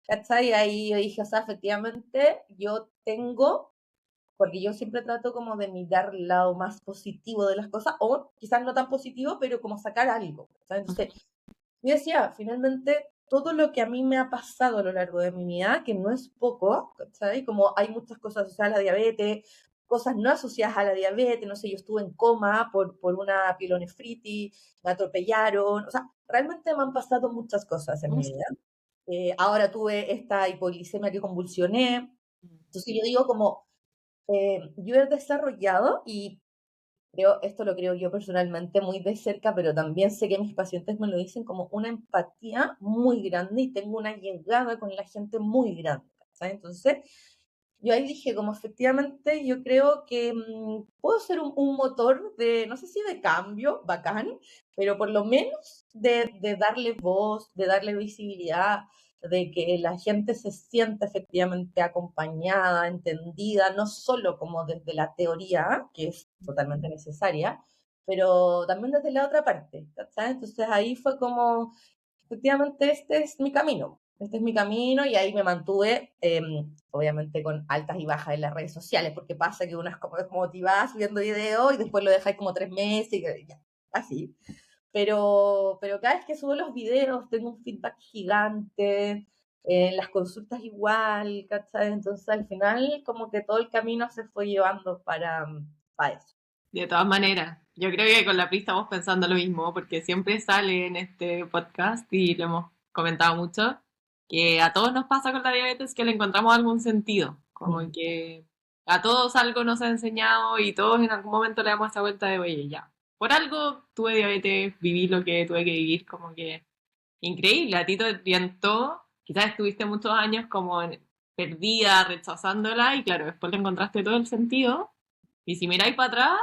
Speaker 3: ¿cachai? Y ahí yo dije, o sea, efectivamente yo tengo, porque yo siempre trato como de mirar el lado más positivo de las cosas, o quizás no tan positivo, pero como sacar algo, ¿sabes? Entonces, yo decía, finalmente, todo lo que a mí me ha pasado a lo largo de mi vida, que no es poco, ¿sabes? Como hay muchas cosas asociadas a la diabetes, cosas no asociadas a la diabetes, no sé, yo estuve en coma por una pielonefritis, me atropellaron, o sea, realmente me han pasado muchas cosas en mi vida. Ahora tuve esta hipoglicemia que convulsioné, entonces yo digo como, yo he desarrollado y esto lo creo yo personalmente muy de cerca, pero también sé que mis pacientes me lo dicen como una empatía muy grande y tengo una llegada con la gente muy grande, ¿sabes? Entonces, yo ahí dije como efectivamente yo creo que puedo ser un motor de, no sé si de cambio, bacán, pero por lo menos de darle voz, de darle visibilidad, de que la gente se sienta efectivamente acompañada, entendida, no solo como desde la teoría, que es totalmente necesaria, pero también desde la otra parte, ¿sabes? Entonces ahí fue como, efectivamente, este es mi camino y ahí me mantuve, obviamente con altas y bajas en las redes sociales, porque pasa que uno es como desmotivada subiendo videos y después lo dejáis como 3 meses y ya, así. Pero cada vez que subo los videos tengo un feedback gigante, en las consultas igual, ¿cachai? Entonces al final como que todo el camino se fue llevando para eso.
Speaker 2: De todas maneras, yo creo que con la PRI estamos pensando lo mismo, porque siempre sale en este podcast y lo hemos comentado mucho, que a todos nos pasa con la diabetes que le encontramos algún sentido, como
Speaker 3: Mm.
Speaker 2: que a todos algo nos ha enseñado y todos en algún momento le damos esa vuelta de, oye, ya, por algo tuve diabetes, viví lo que tuve que vivir, como que increíble, a ti te orientó, quizás estuviste muchos años como perdida, rechazándola y claro, después le encontraste todo el sentido. Y si miráis para atrás,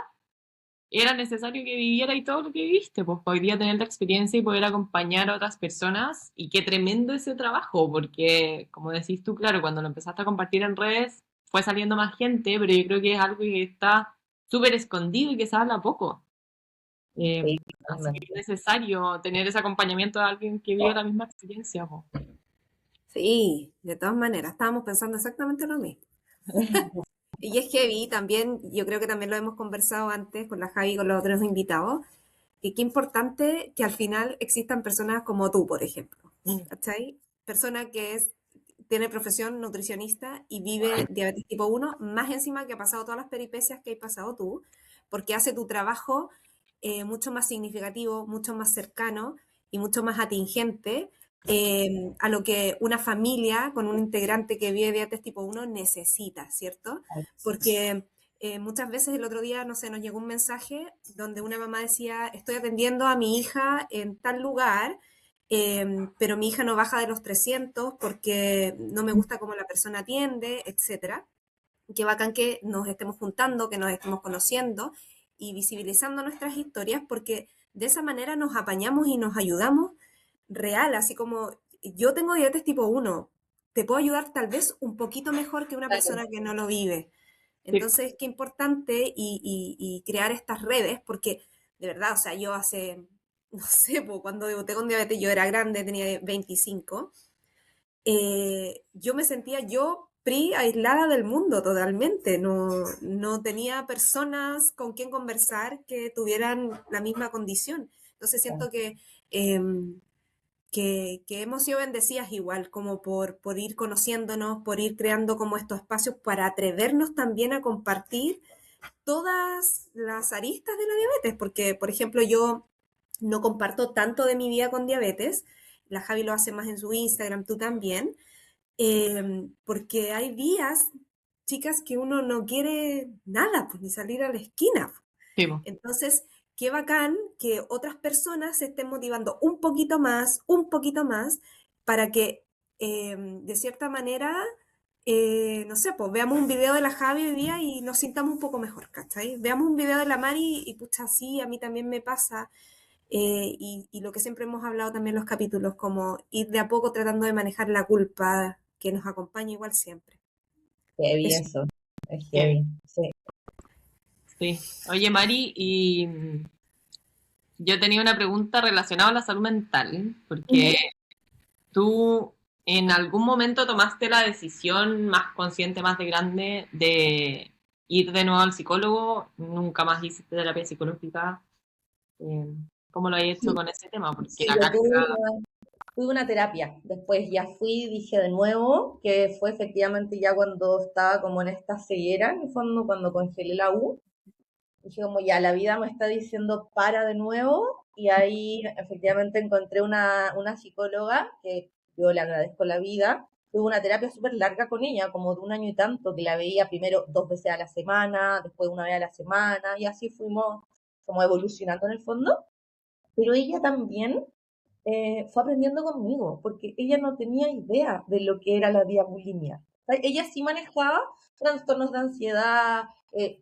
Speaker 2: era necesario que viviera y todo lo que viviste, pues hoy día tener la experiencia y poder acompañar a otras personas. Y qué tremendo ese trabajo, porque como decís tú, claro, cuando lo empezaste a compartir en redes, fue saliendo más gente, pero yo creo que es algo que está súper escondido y que se habla poco.
Speaker 3: Sí,
Speaker 2: Así que es
Speaker 3: totalmente.
Speaker 2: necesario tener ese acompañamiento de alguien que vive la misma experiencia, pues.
Speaker 1: Sí, de todas maneras, estábamos pensando exactamente lo mismo. Y es heavy también, yo creo que también lo hemos conversado antes con la Javi y con los otros invitados, que qué importante que al final existan personas como tú, por ejemplo, ¿cachai? Persona que tiene profesión nutricionista y vive diabetes tipo 1, más encima que ha pasado todas las peripecias que has pasado tú, porque hace tu trabajo mucho más significativo, mucho más cercano y mucho más atingente a lo que una familia con un integrante que vive diabetes tipo 1 necesita, ¿cierto? Porque muchas veces el otro día, no sé, nos llegó un mensaje donde una mamá decía, estoy atendiendo a mi hija en tal lugar, pero mi hija no baja de los 300 porque no me gusta cómo la persona atiende, etcétera. Qué bacán que nos estemos juntando, que nos estemos conociendo y visibilizando nuestras historias, porque de esa manera nos apañamos y nos ayudamos real, así como yo tengo diabetes tipo 1, te puedo ayudar tal vez un poquito mejor que una
Speaker 3: Claro,
Speaker 1: persona que no lo vive.
Speaker 2: Sí,
Speaker 1: Entonces, qué importante y crear estas redes, porque de verdad, o sea, yo hace, no sé, pues, cuando debuté con diabetes yo era grande, tenía 25, yo me sentía yo aislada del mundo totalmente, no tenía personas con quien conversar que tuvieran la misma condición. Entonces
Speaker 3: claro,
Speaker 1: siento que hemos sido bendecidas igual, como por ir conociéndonos, por ir creando como estos espacios para atrevernos también a compartir todas las aristas de la diabetes, porque, por ejemplo, yo no comparto tanto de mi vida con diabetes, la Javi lo hace más en su Instagram, tú también, porque hay días, chicas, que uno no quiere nada, pues ni salir a la esquina.
Speaker 2: sí, po.
Speaker 1: Entonces, qué bacán que otras personas se estén motivando un poquito más, para que de cierta manera no sé, pues veamos un video de la Javi hoy día y nos sintamos un poco mejor, ¿cachai? Veamos un video de la Mari y pucha, sí, a mí también me pasa. Y lo que siempre hemos hablado también en los capítulos, como ir de a poco tratando de manejar la culpa que nos acompaña igual siempre.
Speaker 3: Heavy
Speaker 1: Eso.
Speaker 3: eso, es
Speaker 2: Eh,
Speaker 3: heavy, sí.
Speaker 2: Sí. Oye, Mari, y yo tenía una pregunta relacionada a la salud mental, porque tú en algún momento tomaste la decisión más consciente, más de grande, de ir de nuevo al psicólogo, nunca más hiciste terapia psicológica. Eh, ¿Cómo lo has hecho
Speaker 3: Sí,
Speaker 2: con ese tema? Porque
Speaker 3: sí,
Speaker 2: la
Speaker 3: yo
Speaker 2: carga...
Speaker 3: tuve una terapia, después ya fui, dije de nuevo, que fue efectivamente ya cuando estaba como en esta ceguera, en el fondo, cuando congelé la U, dije como ya la vida me está diciendo para de nuevo, y ahí efectivamente encontré una psicóloga que yo le agradezco la vida. Tuve una terapia súper larga con ella, como de un año y tanto, que la veía primero 2 veces a la semana, después una vez a la semana, y así fuimos como evolucionando en el fondo. Pero ella también fue aprendiendo conmigo, porque ella no tenía idea de lo que era la diabulimia. O sea, ella sí manejaba trastornos de ansiedad,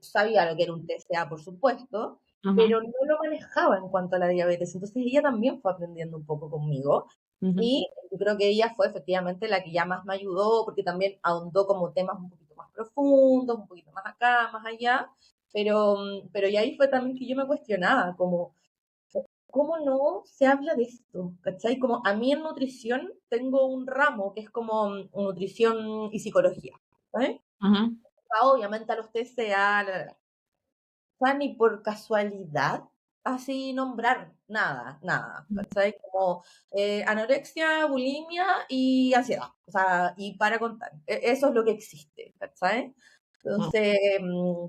Speaker 3: sabía lo que era un TCA, por supuesto,
Speaker 2: Ujú,
Speaker 3: pero no lo manejaba en cuanto a la diabetes. Entonces ella también fue aprendiendo un poco conmigo.
Speaker 2: ujú,
Speaker 3: Y yo creo que ella fue efectivamente la que ya más me ayudó, porque también ahondó como temas un poquito más profundos, un poquito más acá, más allá. Pero y ahí fue también que yo me cuestionaba, como ¿cómo no se habla de esto? ¿Cachai? Como a mí en nutrición tengo un ramo que es como nutrición y psicología. ¿Eh?
Speaker 2: ujú.
Speaker 3: Obviamente a los TCA, o sea, ni por casualidad, así nombrar, nada, nada, ¿cachai? Como anorexia, bulimia y ansiedad, o sea, y para contar, eso es lo que existe, ¿cachai? Entonces,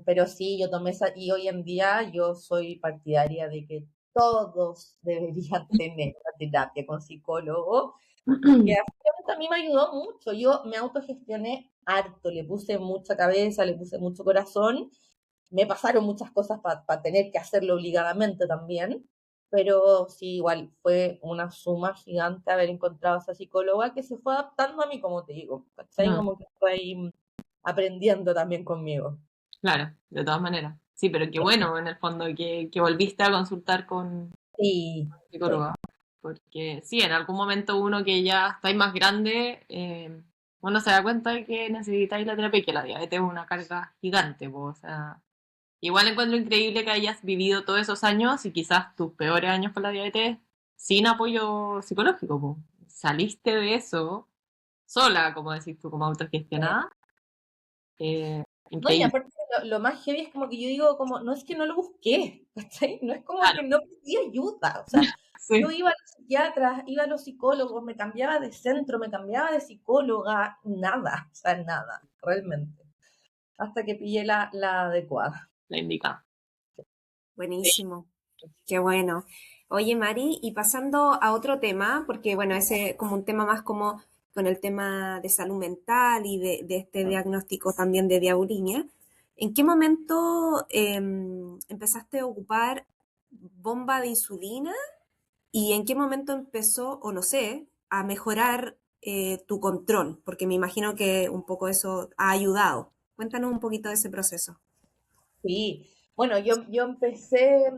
Speaker 3: pero sí, yo tomé esa, y hoy en día yo soy partidaria de que todos deberían tener una terapia con psicólogo, porque a mí me ayudó mucho, yo me autogestioné harto, le puse mucha cabeza, le puse mucho corazón, me pasaron muchas cosas para tener que hacerlo obligadamente también, pero sí, igual fue una suma gigante haber encontrado a esa psicóloga que se fue adaptando a mí, como te digo, ¿cachai?
Speaker 2: Mm,
Speaker 3: Como que fue ahí aprendiendo también conmigo.
Speaker 2: claro, de todas maneras. Sí, pero qué bueno en el fondo que volviste a consultar con
Speaker 3: Sí, sí,
Speaker 2: psicóloga. Porque sí, en algún momento uno que ya está ahí más grande, uno se da cuenta de que necesitáis la terapia y que la diabetes es una carga gigante, po, o sea, igual encuentro increíble que hayas vivido todos esos años y quizás tus peores años con la diabetes sin apoyo psicológico, po. Saliste de eso sola, como decís tú, como
Speaker 3: sí.
Speaker 2: autogestionada.
Speaker 3: No, y
Speaker 2: Increíble,
Speaker 3: aparte lo más heavy es como que yo digo, como, no es que no lo busqué, ¿cachai? No es como
Speaker 2: claro,
Speaker 3: que no pedí ayuda, o sea, yo
Speaker 2: sí.
Speaker 3: iba a los psiquiatras, iba a los psicólogos, me cambiaba de centro, me cambiaba de psicóloga, nada, o sea, nada, realmente, hasta que pillé la adecuada.
Speaker 2: La indica. Sí.
Speaker 1: Buenísimo, qué bueno. Oye, Mari, y pasando a otro tema, porque bueno, ese como un tema más como con el tema de salud mental y de este diagnóstico también de diabulimia, ¿en qué momento empezaste a ocupar bomba de insulina y en qué momento empezó, o no sé, a mejorar tu control? Porque me imagino que un poco eso ha ayudado. Cuéntanos un poquito de ese proceso.
Speaker 3: Sí, bueno, yo empecé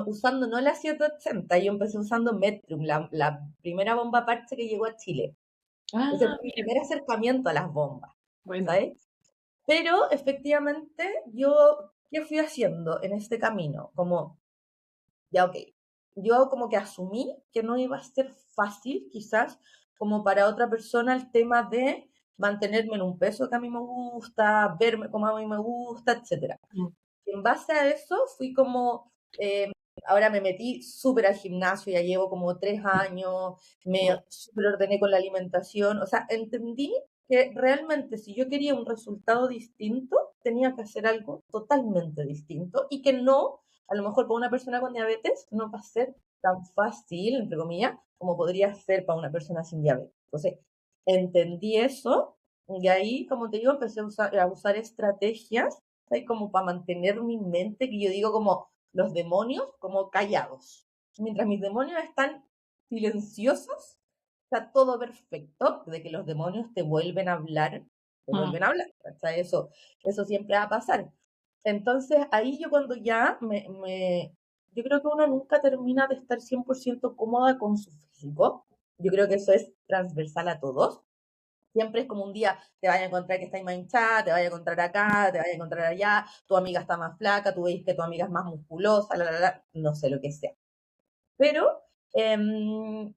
Speaker 3: usando no la 780, yo empecé usando Metrum, la primera bomba parche que llegó a Chile. Ese
Speaker 2: Ah,
Speaker 3: fue mi
Speaker 2: mira,
Speaker 3: primer acercamiento a las bombas,
Speaker 2: bueno.
Speaker 3: ¿sabes? Pero efectivamente yo, ¿qué fui haciendo en este camino? Como, ya ok, yo como que asumí que no iba a ser fácil quizás como para otra persona el tema de mantenerme en un peso que a mí me gusta, verme como a mí me gusta, etcétera.
Speaker 2: Mm,
Speaker 3: En base a eso fui como, eh, ahora me metí súper al gimnasio, ya llevo como 3 años, me
Speaker 2: mm,
Speaker 3: súper ordené con la alimentación, o sea, entendí que realmente si yo quería un resultado distinto, tenía que hacer algo totalmente distinto y que no, a lo mejor para una persona con diabetes no va a ser tan fácil, entre comillas, como podría ser para una persona sin diabetes. Entonces, entendí eso y ahí, como te digo, empecé a usar estrategias, ¿sabes? Como para mantener mi mente, que yo digo como los demonios, como callados. Mientras mis demonios están silenciosos, está todo perfecto, de que los demonios te vuelven a hablar te
Speaker 2: Mm.
Speaker 3: vuelven a hablar, ¿cachai? Eso siempre va a pasar. Entonces, ahí yo cuando ya yo creo que uno nunca termina de estar 100% cómoda con su físico. Yo creo que eso es transversal a todos. Siempre es como un día te vaya a encontrar que está más hinchada, te vaya a encontrar acá, te vaya a encontrar allá, tu amiga está más flaca, tú ves que tu amiga es más musculosa, no sé lo que sea. Pero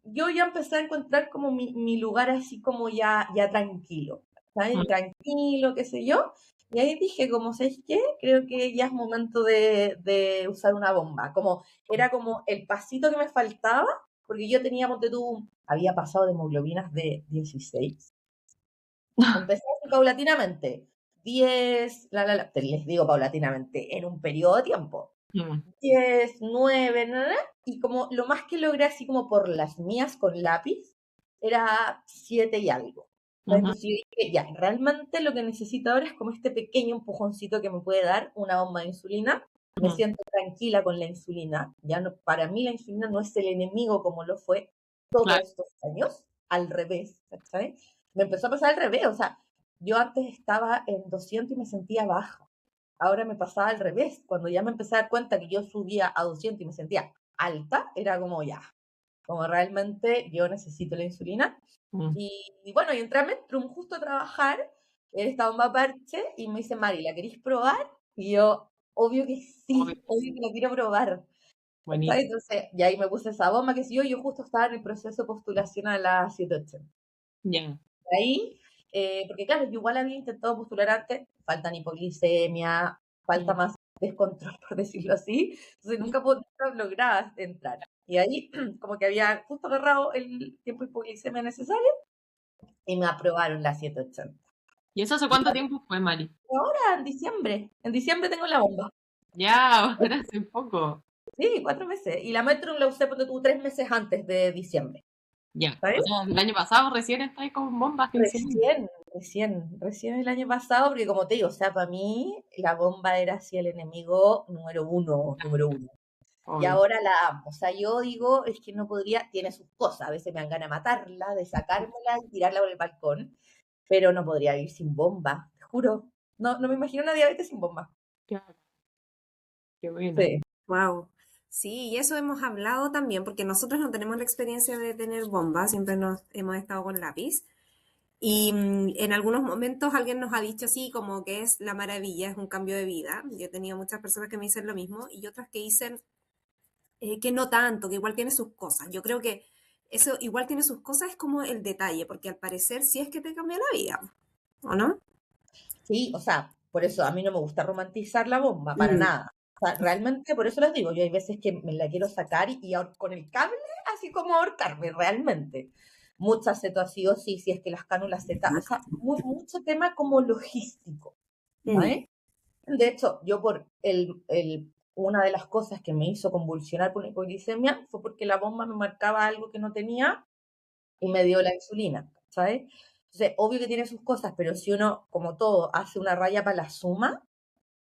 Speaker 3: yo ya empecé a encontrar como mi lugar así como ya tranquilo, ¿sabes?
Speaker 2: Mm.
Speaker 3: Tranquilo, qué sé yo. Y ahí dije, como, ¿sabes qué? Creo que ya es momento de usar una bomba. Como, era como el pasito que me faltaba, porque yo tenía, ponte tú, había pasado de hemoglobinas de 16. Empecé así paulatinamente. 10, les digo paulatinamente, en un periodo de tiempo.
Speaker 2: Mm.
Speaker 3: 10, 9, y como lo más que logré así como por las mías con lápiz, era 7 y algo.
Speaker 2: Ujú.
Speaker 3: Entonces yo dije, ya, realmente lo que necesito ahora es como este pequeño empujoncito que me puede dar una bomba de insulina. Me
Speaker 2: Mm.
Speaker 3: siento tranquila con la insulina. Ya no, para mí la insulina no es el enemigo como lo fue todos
Speaker 2: Claro.
Speaker 3: estos años, al revés, ¿sabes? Me empezó a pasar al revés, o sea, yo antes estaba en 200 y me sentía baja. Ahora me pasaba al revés. Cuando ya me empecé a dar cuenta que yo subía a 200 y me sentía alta, era como ya, como realmente yo necesito la insulina.
Speaker 2: Mm.
Speaker 3: Y bueno, y entré a Medtrum justo a trabajar, él estaba en Mapache y me dice, Mari, ¿la queréis probar? Y yo, obvio que
Speaker 2: Obvio.
Speaker 3: sí, obvio que la quiero probar. ¿Sabes?
Speaker 2: Buenísimo.
Speaker 3: Entonces, y ahí me puse esa bomba, que si yo justo estaba en el proceso de postulación a la 780.
Speaker 2: Ya.
Speaker 3: Ahí, porque claro, yo igual había intentado postular antes, falta hipoglicemia, falta
Speaker 2: Mm.
Speaker 3: más descontrol, por decirlo así, entonces nunca lograba entrar. Y ahí, como que había justo agarrado el tiempo de hipoglicemia necesario y me aprobaron la 780.
Speaker 2: ¿Y eso hace
Speaker 3: Y
Speaker 2: cuánto tiempo fue, Mari?
Speaker 3: ahora, en diciembre tengo la bomba.
Speaker 2: Ya, ahora hace poco.
Speaker 3: Sí, 4 meses. Y la Metron la usé porque tuvo 3 meses antes de diciembre.
Speaker 2: Ya. O
Speaker 3: ¿Sabes?
Speaker 2: sea, el año pasado recién estáis con bombas de insulina.
Speaker 3: Recién el año pasado, porque como te digo, o sea, para mí la bomba era así el enemigo número uno, número uno. Y
Speaker 2: Obvio.
Speaker 3: ahora la amo. O sea, yo digo, es que no podría, tiene sus cosas, a veces me dan ganas de matarla, de sacármela y tirarla por el balcón, pero no podría vivir sin bomba, te juro. No, no me imagino una diabetes sin bomba.
Speaker 2: Claro. Qué buena.
Speaker 3: Sí.
Speaker 1: Wow. Sí, y eso hemos hablado también, porque nosotros no tenemos la experiencia de tener bombas, siempre nos hemos estado con lápiz. Y en algunos momentos alguien nos ha dicho así, como que es la maravilla, es un cambio de vida. Yo he tenido muchas personas que me dicen lo mismo y otras que dicen que no tanto, que igual tiene sus cosas. Yo creo que eso igual tiene sus cosas, es como el detalle, porque al parecer sí es que te cambia la vida, ¿o no?
Speaker 3: Sí, o sea, por eso a mí no me gusta romantizar la bomba, para
Speaker 1: Mm,
Speaker 3: nada. O sea, realmente por eso les digo, yo hay veces que me la quiero sacar con el cable, así como ahorcarme, realmente. Muchas situaciones, sí, si es que las cánulas o sea, mucho tema como logístico,
Speaker 1: mm,
Speaker 3: ¿sabes? De hecho, yo una de las cosas que me hizo convulsionar por una hipoglicemia fue porque la bomba me marcaba algo que no tenía y me dio la insulina, ¿sabes? Entonces, obvio que tiene sus cosas, pero si uno, como todo, hace una raya para la suma,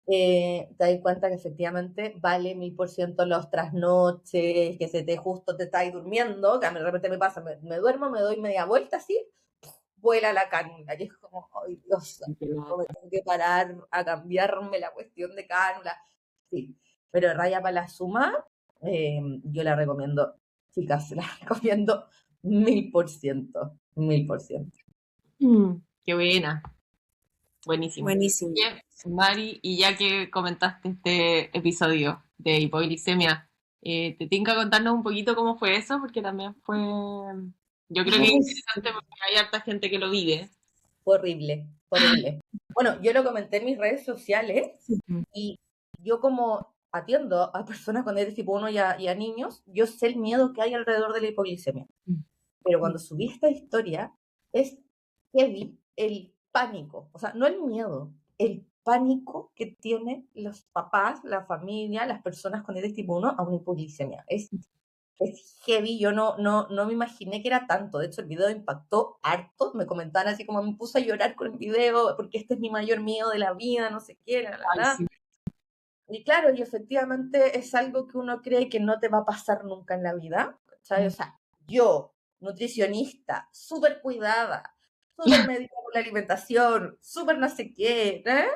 Speaker 3: te das cuenta que efectivamente vale 1000% los trasnoches, que te estáis durmiendo, que a mí de repente me pasa, me duermo, me doy media vuelta así, vuela la cánula, y es como, ay Dios,
Speaker 2: Qué
Speaker 3: no me
Speaker 2: lata.
Speaker 3: tengo que parar a cambiarme la cuestión de cánula. Sí, pero raya para la suma, yo la recomiendo, chicas, la recomiendo 1000%, 1000%.
Speaker 2: Qué buena. Buenísimo.
Speaker 1: buenísimo.
Speaker 2: Bien, Mari, y ya que comentaste este episodio de hipoglicemia, ¿te tinca contarnos un poquito cómo fue eso? Porque también fue, yo creo que es
Speaker 3: Ay,
Speaker 2: interesante porque hay harta gente que lo vive.
Speaker 3: horrible, horrible. Bueno, yo lo comenté en mis redes sociales
Speaker 2: Mm.
Speaker 3: y yo como atiendo a personas con diabetes tipo 1 y a niños, yo sé el miedo que hay alrededor de la hipoglicemia. Pero cuando subí esta historia, es heavy el pánico, o sea, no el miedo, el pánico que tienen los papás, la familia, las personas con diabetes tipo 1 a una hipoglicemia. Es heavy, yo no me imaginé que era tanto, de hecho el video impactó harto, me comentaban así como me puse a llorar con el video porque este es mi mayor miedo de la vida, no sé qué,
Speaker 2: Ay, sí.
Speaker 3: Y claro, y efectivamente es algo que uno cree que no te va a pasar nunca en la vida, ¿sabes? O sea, yo, nutricionista, súper cuidada, súper medida con la alimentación, súper no sé qué, ¿eh?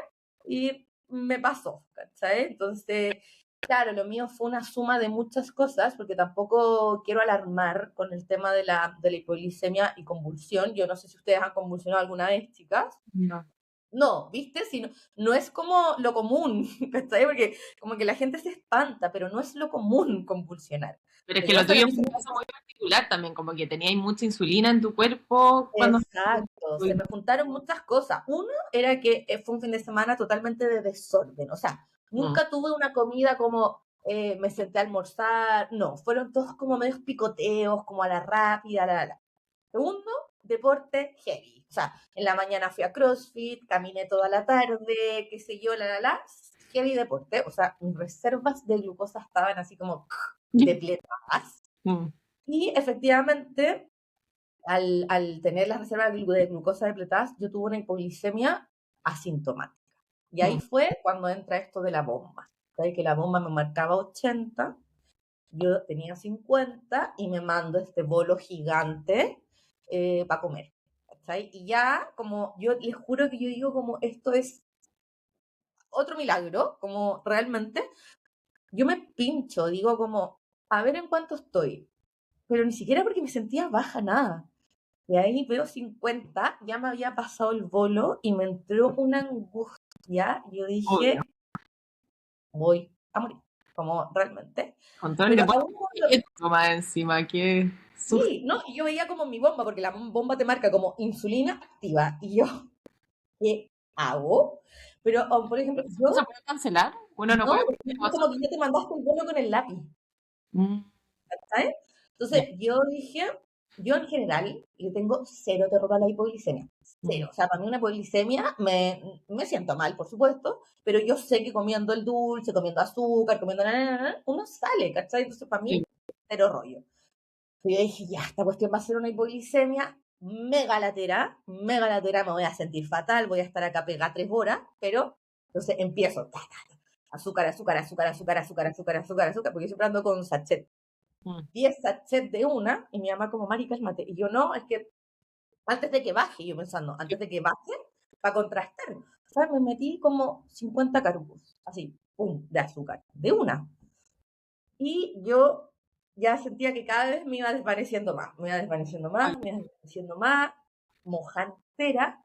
Speaker 3: Y me pasó, ¿cachai? Entonces, claro, lo mío fue una suma de muchas cosas, porque tampoco quiero alarmar con el tema de la hipoglicemia y convulsión. Yo no sé si ustedes han convulsionado alguna vez, chicas.
Speaker 2: No.
Speaker 3: No, ¿viste? Si no, no es como lo común, ¿cachai? Porque como que la gente se espanta, pero no es lo común convulsionar.
Speaker 2: Pero es
Speaker 3: Te
Speaker 2: que lo
Speaker 3: pasa a
Speaker 2: tuyo
Speaker 3: mí.
Speaker 2: es un caso muy particular también, como que teníais mucha insulina en tu cuerpo cuando...
Speaker 3: Exacto, se me juntaron muchas cosas. Uno era que fue un fin de semana totalmente de desorden, o sea,
Speaker 2: Mm.
Speaker 3: nunca tuve una comida como me senté a almorzar, no, fueron todos como medios picoteos, como a la rápida, la. Segundo, deporte heavy, o sea, en la mañana fui a CrossFit, caminé toda la tarde, qué sé yo, heavy deporte, o sea, mis reservas de glucosa estaban así como depletadas.
Speaker 2: Mm.
Speaker 3: Y efectivamente al tener las reservas de glucosa depletadas, yo tuve una hipoglicemia asintomática. Y ahí
Speaker 2: Mm.
Speaker 3: fue cuando entra esto de la bomba. ¿Sabes? Que la bomba me marcaba 80, yo tenía 50 y me mando este bolo gigante para comer. ¿Sabes? Y ya, como yo les juro que yo digo como esto es otro milagro, como realmente, yo me pincho, digo como, a ver en cuánto estoy, pero ni siquiera porque me sentía baja, nada. Y ahí veo 50, ya me había pasado el bolo y me entró una angustia. Yo
Speaker 2: Obvio.
Speaker 3: dije, voy a morir, como realmente.
Speaker 2: Con todo el
Speaker 3: Pero
Speaker 2: deporte
Speaker 3: aún no
Speaker 2: que he hecho más encima, qué susto.
Speaker 3: sí, ¿no? Y yo veía como mi bomba, porque la bomba te marca como insulina activa. Y yo, ¿qué hago? Pero, por ejemplo,
Speaker 2: ¿No se
Speaker 3: yo,
Speaker 2: puede cancelar? Uno no
Speaker 3: no,
Speaker 2: puede...
Speaker 3: porque es como que ya te mandaste el bolo con el lápiz.
Speaker 2: Mm.
Speaker 3: ¿Sabes?
Speaker 2: Ya.
Speaker 3: Entonces, yo dije, yo en general le tengo cero terror a la hipoglicemia.
Speaker 2: Mm.
Speaker 3: Cero. O sea, para mí una hipoglicemia me siento mal, por supuesto, pero yo sé que comiendo el dulce, comiendo azúcar, comiendo uno sale, ¿cachai? Entonces, para
Speaker 2: Sí.
Speaker 3: mí, cero rollo. Y yo dije, ya, esta cuestión va a ser una hipoglicemia mega latera, me voy a sentir fatal, voy a estar acá pegada 3 horas, pero entonces empiezo, azúcar, azúcar, azúcar, azúcar, azúcar, azúcar, azúcar, azúcar, porque yo siempre ando con sachet.
Speaker 2: Mm.
Speaker 3: 10 sachets de una, y mi mamá como, Mari, cálmate. Y yo, no, es que antes de que baje, yo pensando, antes de que baje, para contrastar. O sea, me metí como 50 carbos, así, pum, de azúcar, de una. Y yo ya sentía que cada vez me iba desvaneciendo más, me iba desvaneciendo
Speaker 2: Ay,
Speaker 3: más, me iba desvaneciendo más, mojantera.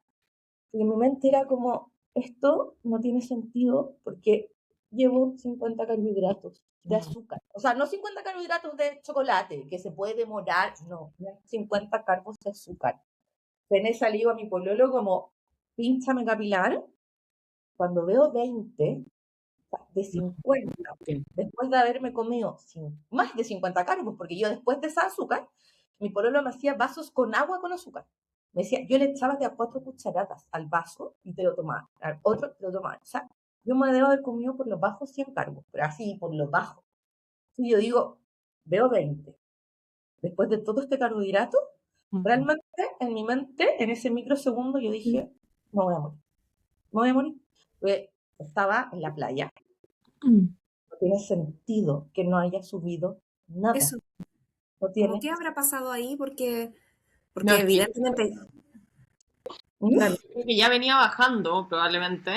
Speaker 3: Y en mi mente era como, esto no tiene sentido porque llevo 50 carbohidratos de
Speaker 2: mm.
Speaker 3: azúcar. O sea, no 50 carbohidratos de chocolate, que se puede demorar, no, 50 carbos de azúcar. En esa le digo a mi pololo como, pínchame capilar, cuando veo 20, de
Speaker 2: No,
Speaker 3: 50,
Speaker 2: sí.
Speaker 3: después de haberme comido más de 50 carbos, porque yo después de esa azúcar, mi pololo me hacía vasos con agua con azúcar. Me decía, yo le echaba de a 4 cucharadas al vaso y te lo tomaba, al otro te lo tomaba. O sea, yo me debo haber comido por los bajos 100 carbos, pero así, por los bajos. Y yo digo, veo 20. Después de todo este carbohidrato,
Speaker 2: Mm.
Speaker 3: realmente en mi mente, en ese microsegundo, yo dije, me voy a morir. Me voy a morir. Porque estaba en la playa.
Speaker 2: Mm.
Speaker 3: No tiene sentido que no haya subido nada.
Speaker 1: Eso,
Speaker 3: No
Speaker 1: como
Speaker 3: tiene.
Speaker 1: qué habrá pasado ahí,
Speaker 2: No,
Speaker 1: porque
Speaker 2: es que
Speaker 1: evidentemente,
Speaker 3: ¿Mm?
Speaker 1: claro,
Speaker 2: yo creo que ya venía bajando probablemente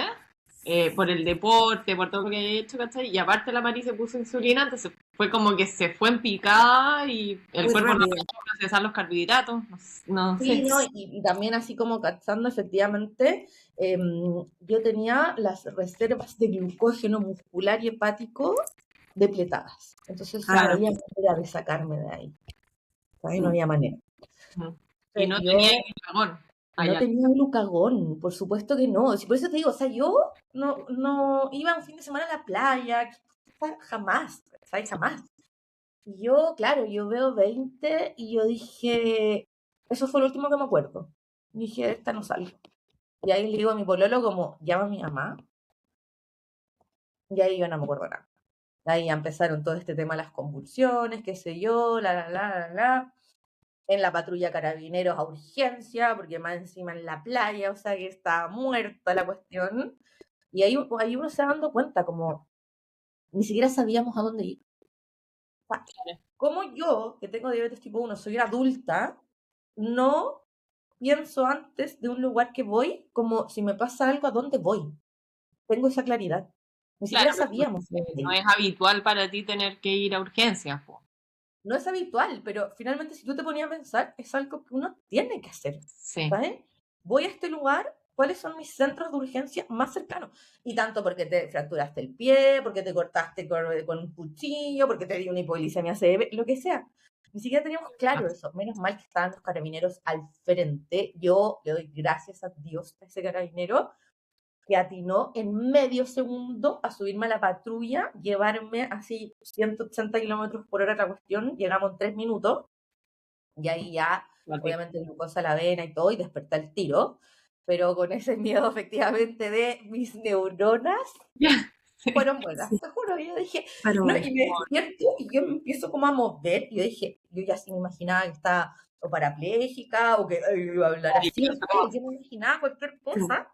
Speaker 2: por el deporte, por todo lo que he hecho, ¿cachai? Y aparte la Mari se puso insulina, entonces fue como que se fue en picada y el
Speaker 1: muy
Speaker 2: cuerpo no
Speaker 1: rápido.
Speaker 2: pudo procesar los carbohidratos, no
Speaker 3: Sí,
Speaker 2: sé.
Speaker 3: ¿no? Y también así como cachando, efectivamente, yo tenía las reservas de glucógeno muscular y hepático depletadas. Entonces no
Speaker 1: Claro,
Speaker 3: había manera de sacarme de ahí. ¿Sabes? No
Speaker 1: sí.
Speaker 3: había manera.
Speaker 2: Mm. Y
Speaker 3: Entonces,
Speaker 2: no tenía
Speaker 3: yo
Speaker 2: glucagón
Speaker 3: no
Speaker 2: allá.
Speaker 3: tenía glucagón, por supuesto que no. Por eso te digo, o sea, yo no iba un fin de semana a la playa, jamás, ¿sabes? Jamás. Y yo, claro, yo veo 20 y yo dije, eso fue lo último que me acuerdo. Dije, esta no salgo. Y ahí le digo a mi pololo como, llama a mi mamá. Y ahí yo no me acuerdo nada. Ahí ya empezaron todo este tema, las convulsiones, qué sé yo, la. En la patrulla carabineros a urgencia, porque más encima en la playa, o sea que estaba muerta la cuestión. Y ahí uno se va dando cuenta, como ni siquiera sabíamos a dónde ir. O sea, como yo, que tengo diabetes tipo 1, soy una adulta, no pienso antes de un lugar que voy, como si me pasa algo, ¿a dónde voy? Tengo esa claridad. Ni
Speaker 2: Claro,
Speaker 3: siquiera sabíamos
Speaker 2: no
Speaker 3: dónde.
Speaker 2: es habitual para ti tener que ir a urgencias, po.
Speaker 3: No es habitual, pero finalmente si tú te ponías a pensar, es algo que uno tiene que hacer,
Speaker 2: Sí.
Speaker 3: ¿sabes? Voy a este lugar, ¿cuáles son mis centros de urgencia más cercanos? Y tanto porque te fracturaste el pie, porque te cortaste con un cuchillo, porque te dio una hipoglicemia severa, lo que sea. Ni siquiera teníamos claro eso. Menos mal que estaban los carabineros al frente. Yo le doy gracias a Dios a ese carabinero que atinó en medio segundo a subirme a la patrulla, llevarme así 180 kilómetros por hora la cuestión, llegamos en 3 minutos, y ahí ya,
Speaker 2: Fíjate.
Speaker 3: obviamente, glucosa a la vena y todo, y desperté el tiro, pero con ese miedo efectivamente de mis neuronas
Speaker 2: Sí.
Speaker 3: fueron buenas, te juro, yo dije,
Speaker 1: Pero
Speaker 3: no,
Speaker 1: bueno,
Speaker 3: y me despierto y yo me empiezo como a mover, y yo dije, yo ya sí me imaginaba que estaba o parapléjica o que iba a hablar
Speaker 2: Y
Speaker 3: así,
Speaker 2: pienso como,
Speaker 3: yo me imaginaba cualquier
Speaker 1: claro.
Speaker 3: cosa,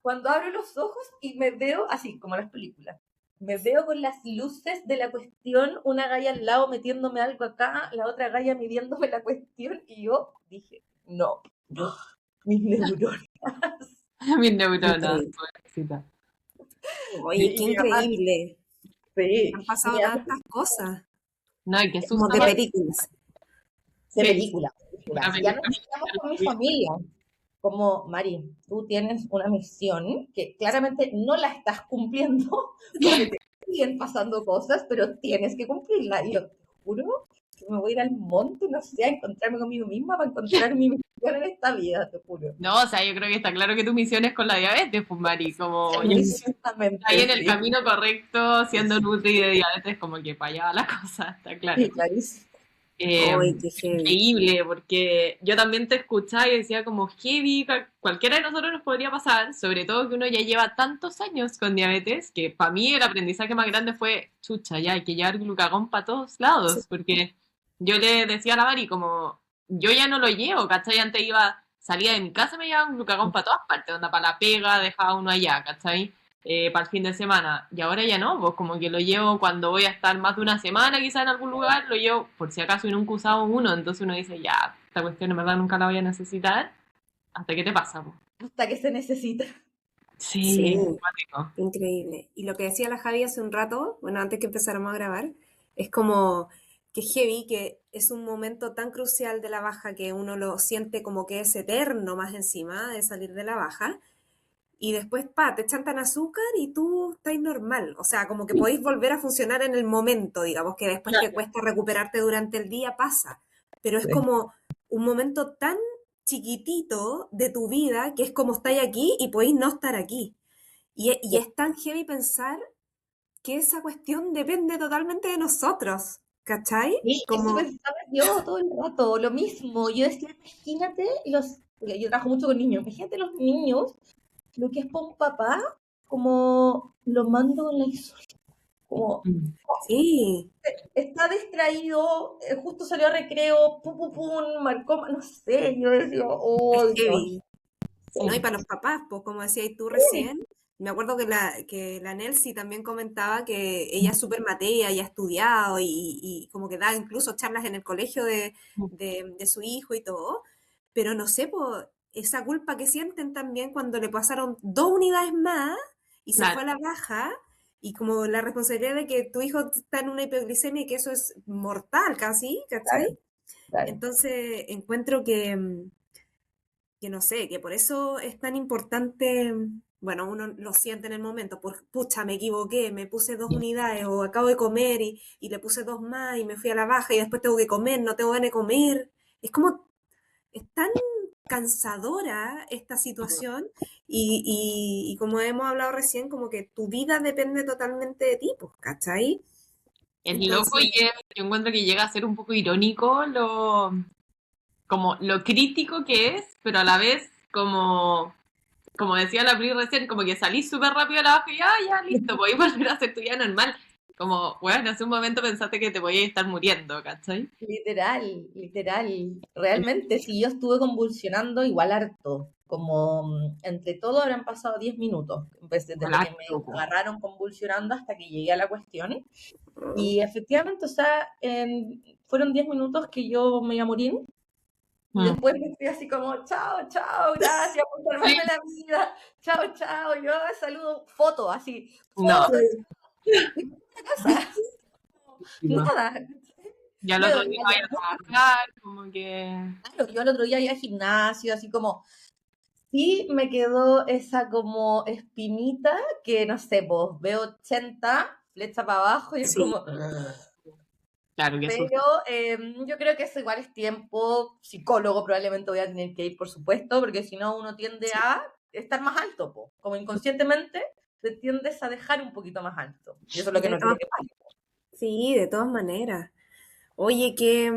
Speaker 3: cuando abro los ojos y me veo así, como en las películas. Me veo con las luces de la cuestión, una galla al lado metiéndome algo acá, la otra galla midiéndome la cuestión, y yo dije, no, mis neuronas.
Speaker 2: mis neuronas,
Speaker 1: Increíble.
Speaker 2: pobrecita.
Speaker 1: Oye, qué
Speaker 3: Y mi mamá,
Speaker 1: increíble.
Speaker 3: sí,
Speaker 1: Han
Speaker 3: y mi
Speaker 1: pasado
Speaker 3: mamá,
Speaker 1: tantas cosas,
Speaker 2: No, y qué
Speaker 1: como
Speaker 2: susto
Speaker 1: de
Speaker 2: más.
Speaker 1: películas.
Speaker 3: de
Speaker 2: Sí,
Speaker 3: película,
Speaker 2: una
Speaker 3: ya nos
Speaker 2: película.
Speaker 3: estamos con mi familia. Como, Mari, tú tienes una misión que claramente no la estás cumpliendo porque te siguen pasando cosas, pero tienes que cumplirla. Y yo te juro que me voy a ir al monte, no sé, a encontrarme conmigo misma para encontrar mi misión en esta vida, te juro.
Speaker 2: No, o sea, yo creo que está claro que tu misión es con la diabetes, pues, Mari, como ya está ahí
Speaker 3: Exactamente,
Speaker 2: en el
Speaker 3: sí.
Speaker 2: camino correcto, siendo nutri de diabetes, como que para allá va la cosa, está claro.
Speaker 3: Sí, clarísimo.
Speaker 2: Eh,
Speaker 1: Ay, qué heavy.
Speaker 2: increíble, porque yo también te escuchaba y decía como heavy, cualquiera de nosotros nos podría pasar, sobre todo que uno ya lleva tantos años con diabetes, que para mí el aprendizaje más grande fue, chucha, ya hay que llevar glucagón para todos
Speaker 1: Sí,
Speaker 2: lados, porque yo le decía a la Mari como, yo ya no lo llevo, ¿cachai? Antes iba, salía de mi casa y me llevaba un glucagón para todas partes, onda para la pega, dejaba uno allá, ¿cachai? Para el fin de semana. Y ahora ya no, pues como que lo llevo cuando voy a estar más de una semana quizá en algún lugar, lo llevo por si acaso y nunca he usado uno, entonces uno dice, ya, esta cuestión en verdad nunca la voy a necesitar, ¿hasta qué te pasa? Po?
Speaker 3: Hasta que se necesita.
Speaker 2: Sí,
Speaker 1: sí,
Speaker 2: cuático.
Speaker 1: increíble. Y lo que decía la Javi hace un rato, bueno, antes que empezáramos a grabar, es como que heavy, que es un momento tan crucial de la baja que uno lo siente como que es eterno más encima de salir de la baja. Y después, te chantan azúcar y tú estás normal. O sea, como que podéis volver a funcionar en el momento, digamos, que después que cuesta recuperarte durante el día pasa. Pero es
Speaker 3: Sí.
Speaker 1: como un momento tan chiquitito de tu vida que es como estáis aquí y podéis no estar aquí. Y es tan heavy pensar que esa cuestión depende totalmente de nosotros, ¿cachai?
Speaker 3: Sí, eso
Speaker 1: Como,
Speaker 3: pensaba yo todo el rato, lo mismo. Yo decía, imagínate porque yo trabajo mucho con niños, imagínate los niños, lo que es para un papá, como lo mando en la historia, como
Speaker 2: Mm.
Speaker 1: sí,
Speaker 3: está distraído, justo salió a recreo, pum, pum, pum, marcó, no sé, yo decía,
Speaker 1: es
Speaker 3: oh Dios,
Speaker 1: heavy. ¿No? Y
Speaker 2: Sí.
Speaker 1: para los papás, pues como decías tú recién, me acuerdo que la Nelsi también comentaba que ella es súper materia y ha estudiado y como que da incluso charlas en el colegio de su hijo y todo, pero no sé, pues esa culpa que sienten también cuando le pasaron 2 unidades más y se fue
Speaker 2: Claro,
Speaker 1: a la baja y como la responsabilidad de que tu hijo está en una hipoglicemia y que eso es mortal casi,
Speaker 3: claro,
Speaker 1: ¿cachai?
Speaker 3: claro.
Speaker 1: Entonces encuentro que no sé, que por eso es tan importante, bueno, uno lo siente en el momento, por pucha, me equivoqué, me puse 2 unidades o acabo de comer y le puse 2 más y me fui a la baja y después tengo que comer, no tengo ganas de comer. Es como, es tan cansadora esta situación y como hemos hablado recién, como que tu vida depende totalmente de ti, pues, ¿cachai?
Speaker 2: es loco
Speaker 1: Entonces,
Speaker 2: y yo encuentro que llega a ser un poco irónico como lo crítico que es, pero a la vez como decía la Pri recién, como que salís súper rápido a la baja y ya, listo, podéis volver a hacer tu vida normal. Como, bueno, hace un momento pensaste que te podías estar muriendo, ¿cachai?
Speaker 3: Literal, literal. Realmente, si yo estuve convulsionando igual harto, como entre todo habrán pasado 10 minutos, desde que me
Speaker 2: Galáctico, po.
Speaker 3: agarraron convulsionando hasta que llegué a la cuestión. Y efectivamente, o sea, fueron 10 minutos que yo me iba a morir, Y después me fui así como, chao, chao, gracias por salvarme la vida, chao, chao, yo saludo, foto, así,
Speaker 2: No,
Speaker 3: foto, casa,
Speaker 2: no.
Speaker 3: nada.
Speaker 2: Y al
Speaker 3: Luego,
Speaker 2: otro día vaya a trabajar, como que...
Speaker 3: claro, yo al otro día iba al gimnasio, así como, sí me quedó esa como espinita que, no sé, pues veo 80, flecha para abajo y es
Speaker 1: Sí.
Speaker 3: como...
Speaker 2: Claro que
Speaker 3: Pero yo creo que eso igual es tiempo, psicólogo probablemente voy a tener que ir, por supuesto, porque si no uno tiende a estar más alto, po. Como inconscientemente te tiendes a dejar un poquito más alto. Y eso es lo que
Speaker 1: De
Speaker 3: no quiero
Speaker 1: todas,
Speaker 3: que pase.
Speaker 1: sí, de todas maneras. Oye, qué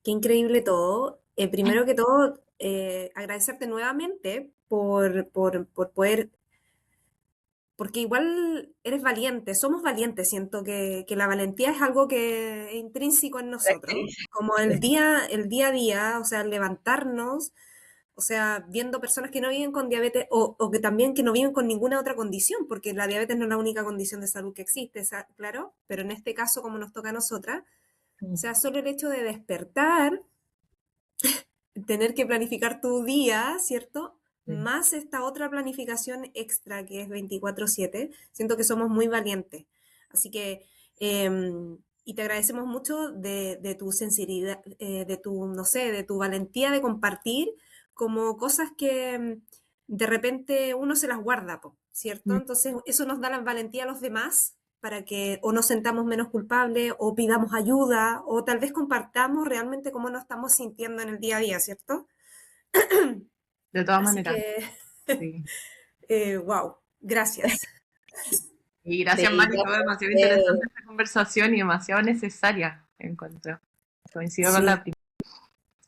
Speaker 1: increíble todo. Primero que todo, agradecerte nuevamente por poder, porque igual eres valiente, somos valientes, siento que la valentía es algo que es intrínseco en nosotros, como el día a día, o sea, levantarnos, o sea, viendo personas que no viven con diabetes o que también que no viven con ninguna otra condición, porque la diabetes no es la única condición de salud que existe, claro, pero en este caso, como nos toca a nosotras, o sea, solo el hecho de despertar, tener que planificar tu día, ¿cierto? Más esta otra planificación extra que es 24/7, siento que somos muy valientes. Así que, y te agradecemos mucho de tu sinceridad, de tu, no sé, de tu valentía de compartir como cosas que de repente uno se las guarda, ¿cierto? Entonces eso nos da la valentía a los demás para que o nos sentamos menos culpables o pidamos ayuda o tal vez compartamos realmente cómo nos estamos sintiendo en el día a día, ¿cierto?
Speaker 2: De todas
Speaker 1: Así
Speaker 2: maneras,
Speaker 1: que,
Speaker 2: sí.
Speaker 1: wow, gracias.
Speaker 2: Y gracias,
Speaker 3: Sí,
Speaker 2: Mari,
Speaker 3: gracias
Speaker 2: todo
Speaker 3: a
Speaker 2: demasiado interesante
Speaker 3: ustedes.
Speaker 2: esta conversación y demasiado necesaria, encuentro. Coincido con
Speaker 1: Sí,
Speaker 2: la primera.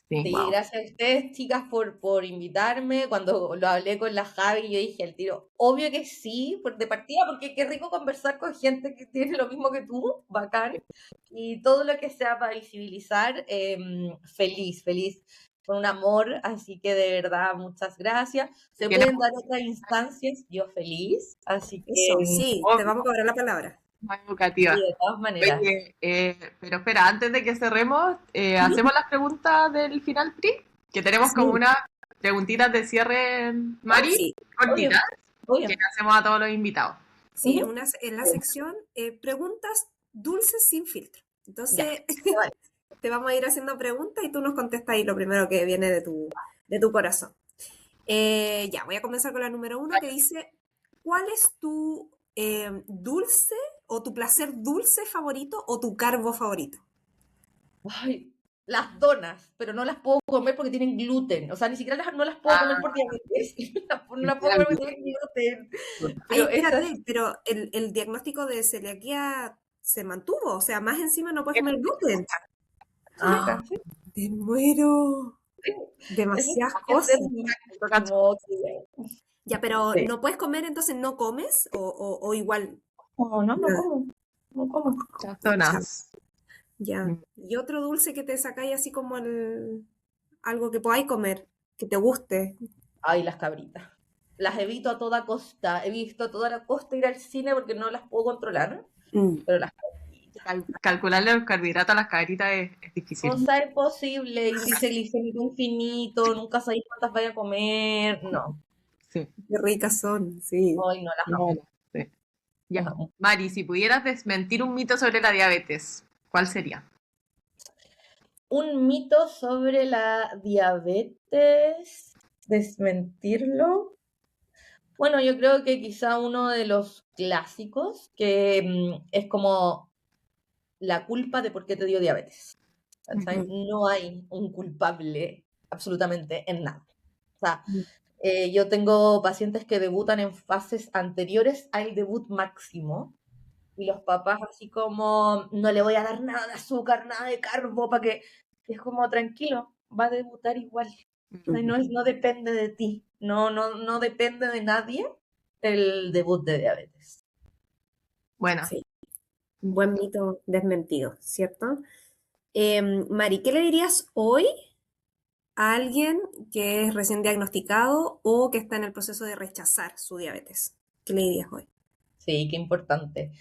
Speaker 2: Sí,
Speaker 3: Sí,
Speaker 2: wow.
Speaker 3: gracias a ustedes, chicas, por invitarme. Cuando lo hablé con la Javi, yo dije al tiro, obvio que sí, de partida, porque qué rico conversar con gente que tiene lo mismo que tú, bacán. Y todo lo que sea para visibilizar, feliz, feliz, con un amor. Así que de verdad, muchas gracias. Se
Speaker 2: Tiene
Speaker 3: pueden dar otras instancias, yo feliz. Así que,
Speaker 1: eso, sí, te vamos a cobrar la palabra.
Speaker 2: muy
Speaker 3: sí,
Speaker 2: educativa.
Speaker 3: de todas maneras.
Speaker 2: Oye, pero espera, antes de que cerremos, hacemos las preguntas del final, Pri, que tenemos como
Speaker 1: Sí,
Speaker 2: unas preguntitas de cierre, Mari,
Speaker 1: sí,
Speaker 3: Obvio,
Speaker 2: cortitas,
Speaker 3: obvio.
Speaker 2: que le hacemos a todos los invitados.
Speaker 1: sí,
Speaker 3: Ujú.
Speaker 1: en la sección preguntas dulces sin filtro.
Speaker 3: Ya,
Speaker 1: Entonces,
Speaker 3: vale.
Speaker 1: te vamos a ir haciendo preguntas y tú nos contestas ahí lo primero que viene de tu corazón. Ya, voy a comenzar con la número uno que dice, ¿cuál es tu dulce o tu placer dulce favorito o tu carbo favorito?
Speaker 3: Ay, las donas, pero no las puedo comer porque tienen gluten. O sea, ni siquiera no las puedo comer
Speaker 2: Ah,
Speaker 3: por diabetes. No las puedo comer porque tienen gluten.
Speaker 1: Ay,
Speaker 3: Pero esas,
Speaker 1: espérate, pero el diagnóstico de celiaquía se mantuvo, o sea, más encima no puedes comer gluten. ¡Ah!
Speaker 3: celíaca, sí,
Speaker 1: ¡Te muero!
Speaker 3: sí. Eso
Speaker 1: Demasiadas
Speaker 3: es
Speaker 1: cosas.
Speaker 3: máximo.
Speaker 1: Ya, pero
Speaker 3: Sí.
Speaker 1: ¿no puedes comer entonces no comes o igual?
Speaker 3: No, no, no
Speaker 1: Nada.
Speaker 3: como. No como.
Speaker 2: muchas
Speaker 1: Chao.
Speaker 2: zonas.
Speaker 1: Ya. Y otro dulce que te sacáis así como algo que podáis comer, que te guste.
Speaker 3: Ay, las cabritas. Las evito a toda costa. He visto a toda la costa ir al cine porque no las puedo controlar.
Speaker 1: Mm.
Speaker 3: Pero las cabritas.
Speaker 2: Calcularle los carbohidratos a las cabritas es
Speaker 3: O
Speaker 2: difícil.
Speaker 3: sea, es posible. Índice glicémico infinito. Nunca sabéis cuántas vaya a comer. No.
Speaker 2: Sí.
Speaker 1: Qué ricas son, sí.
Speaker 3: Hoy no las amo.
Speaker 2: Bueno, sí.
Speaker 3: Las
Speaker 2: Ya.
Speaker 3: amo.
Speaker 2: Mari, si pudieras desmentir un mito sobre la diabetes, ¿cuál sería?
Speaker 3: Un mito sobre la diabetes, desmentirlo. Bueno, yo creo que quizá uno de los clásicos, que es como la culpa de por qué te dio diabetes. ¿Cachai?
Speaker 1: Mm.
Speaker 3: No hay un culpable absolutamente en nada. O sea,
Speaker 1: Mm.
Speaker 3: yo tengo pacientes que debutan en fases anteriores al debut máximo y los papás así como, no le voy a dar nada de azúcar, nada de carbo, para que es como tranquilo, va a debutar igual. O sea,
Speaker 1: Mm.
Speaker 3: no depende de ti, no depende de nadie el debut de diabetes.
Speaker 2: Bueno,
Speaker 1: Sí, buen mito desmentido, ¿cierto? Mari, ¿qué le dirías hoy a alguien que es recién diagnosticado o que está en el proceso de rechazar su diabetes? ¿Qué le dirías hoy?
Speaker 3: Sí, qué importante.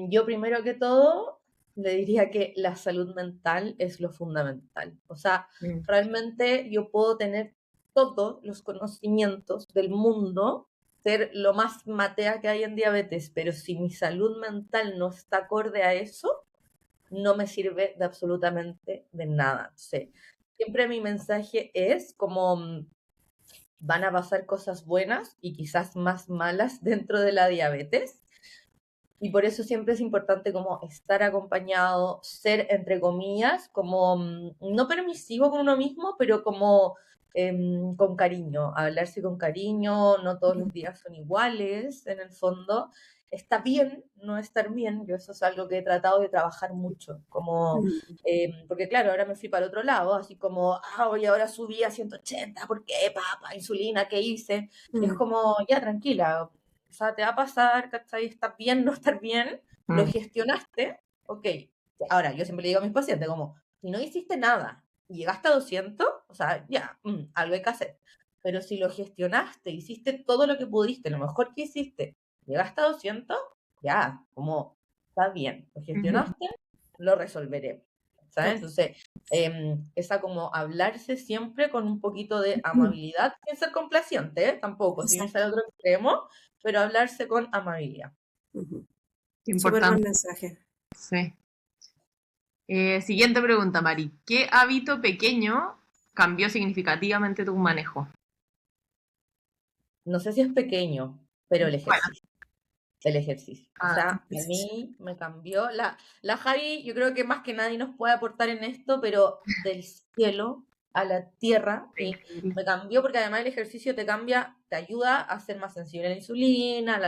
Speaker 3: Yo primero que todo le diría que la salud mental es lo fundamental. O sea,
Speaker 2: Mm.
Speaker 3: realmente yo puedo tener todos los conocimientos del mundo, ser lo más matea que hay en diabetes, pero si mi salud mental no está acorde a eso, no me sirve de absolutamente de nada. Sí. Siempre mi mensaje es como van a pasar cosas buenas y quizás más malas dentro de la diabetes. Y por eso siempre es importante como estar acompañado, ser, entre comillas, como no permisivo con uno mismo, pero como con cariño, hablarse con cariño, no todos los días son iguales, en el fondo. Está bien no estar bien, yo eso es algo que he tratado de trabajar mucho, como,
Speaker 1: Mm,
Speaker 3: porque claro, ahora me fui para el otro lado, así como, hoy ahora subí a 180, ¿por qué, papá? Insulina, ¿qué hice? Es
Speaker 1: mm,
Speaker 3: como, ya, tranquila, o sea, te va a pasar, ¿cachai? Estar bien, no estar bien, lo
Speaker 2: Mm.
Speaker 3: gestionaste, ok. Ahora, yo siempre le digo a mis pacientes, como, si no hiciste nada y llegaste a 200, o sea, ya, algo hay que hacer. Pero si lo gestionaste, hiciste todo lo que pudiste, lo mejor que hiciste, llegaste a 200, ya, como, está bien, lo
Speaker 2: Ujú.
Speaker 3: gestionaste, lo resolveré. ¿Sabes?
Speaker 1: total.
Speaker 3: Entonces, esa como hablarse siempre con un poquito de amabilidad, sin ser complaciente, ¿eh? Tampoco, sin irse
Speaker 1: Exacto.
Speaker 3: al otro extremo, pero hablarse con amabilidad.
Speaker 1: Ujú. Súper buen
Speaker 2: Importante,
Speaker 1: mensaje.
Speaker 2: sí. Siguiente pregunta, Mari. ¿Qué hábito pequeño cambió significativamente tu manejo?
Speaker 3: No sé si es pequeño, pero el
Speaker 2: Bueno,
Speaker 3: ejercicio. El ejercicio. O
Speaker 2: ah,
Speaker 3: sea, a mí me cambió. La Javi, yo creo que más que nadie nos puede aportar en esto, pero del cielo a la tierra, y
Speaker 2: increíble.
Speaker 3: me cambió porque además el ejercicio te cambia, te ayuda a ser más sensible a la insulina,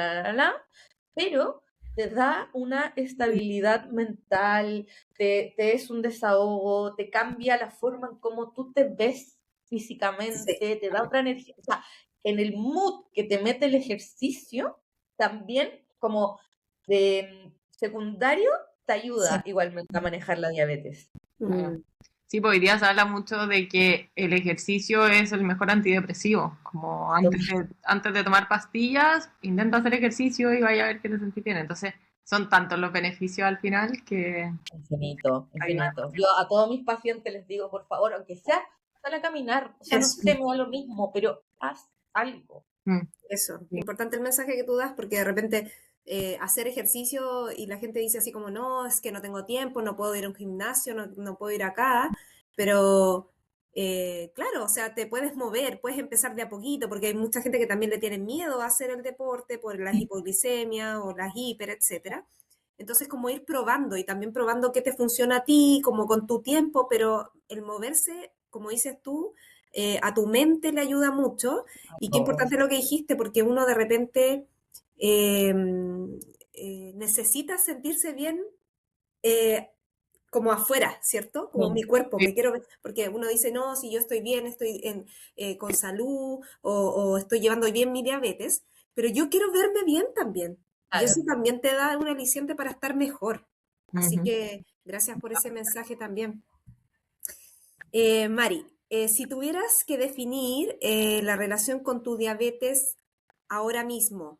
Speaker 3: pero te da una estabilidad mental, te es un desahogo, te cambia la forma en cómo tú te ves
Speaker 1: Sí,
Speaker 3: físicamente, te da otra energía. O sea, en el mood que te mete el ejercicio, también como de secundario, te ayuda
Speaker 1: sí.
Speaker 3: igualmente a manejar la diabetes.
Speaker 2: Claro.
Speaker 1: Mm,
Speaker 2: Sí, pues hoy día se habla mucho de que el ejercicio es el mejor antidepresivo. Como antes de tomar pastillas, intenta hacer ejercicio y vaya a ver que te sentís bien. Entonces, son tantos los beneficios al final que
Speaker 3: Infinito,
Speaker 2: ayuda.
Speaker 3: infinito. Yo a todos mis pacientes les digo, por favor, aunque sea, sal a caminar. O sea, no
Speaker 1: eso.
Speaker 3: sé, me da lo mismo, pero haz algo.
Speaker 2: Mm,
Speaker 1: Eso,
Speaker 2: sí.
Speaker 1: importante el mensaje que tú das porque de repente hacer ejercicio y la gente dice así como, no, es que no tengo tiempo, no puedo ir a un gimnasio, no puedo ir acá, pero claro, o sea, te puedes mover, puedes empezar de a poquito porque hay mucha gente que también le tiene miedo a hacer el deporte por la hipoglicemia o las hiper, etcétera. Entonces, como ir probando y también probando qué te funciona a ti, como con tu tiempo, pero el moverse, como dices tú, a tu mente le ayuda mucho y qué
Speaker 3: Oh,
Speaker 1: importante lo que dijiste, porque uno de repente eh, necesita sentirse bien eh, como afuera, ¿cierto? Como mi cuerpo,
Speaker 2: Sí,
Speaker 1: me quiero ver, porque uno dice, no, si yo estoy bien, estoy con salud o estoy llevando bien mi diabetes, pero yo quiero verme bien también. Y eso
Speaker 3: claro.
Speaker 1: también te da un aliciente para estar mejor. Así
Speaker 2: ujú.
Speaker 1: que gracias por ese mensaje también. Mari, si tuvieras que definir la relación con tu diabetes ahora mismo,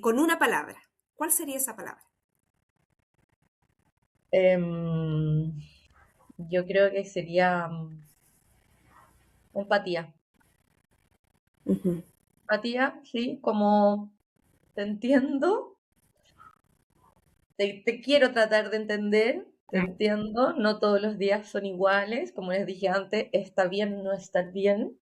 Speaker 1: con una palabra, ¿cuál sería esa palabra?
Speaker 3: Em, yo creo que sería empatía.
Speaker 1: Ujú.
Speaker 3: Empatía, sí, como te entiendo, te quiero tratar de entender, te
Speaker 2: Mm.
Speaker 3: entiendo, no todos los días son iguales, como les dije antes, está bien no estar bien.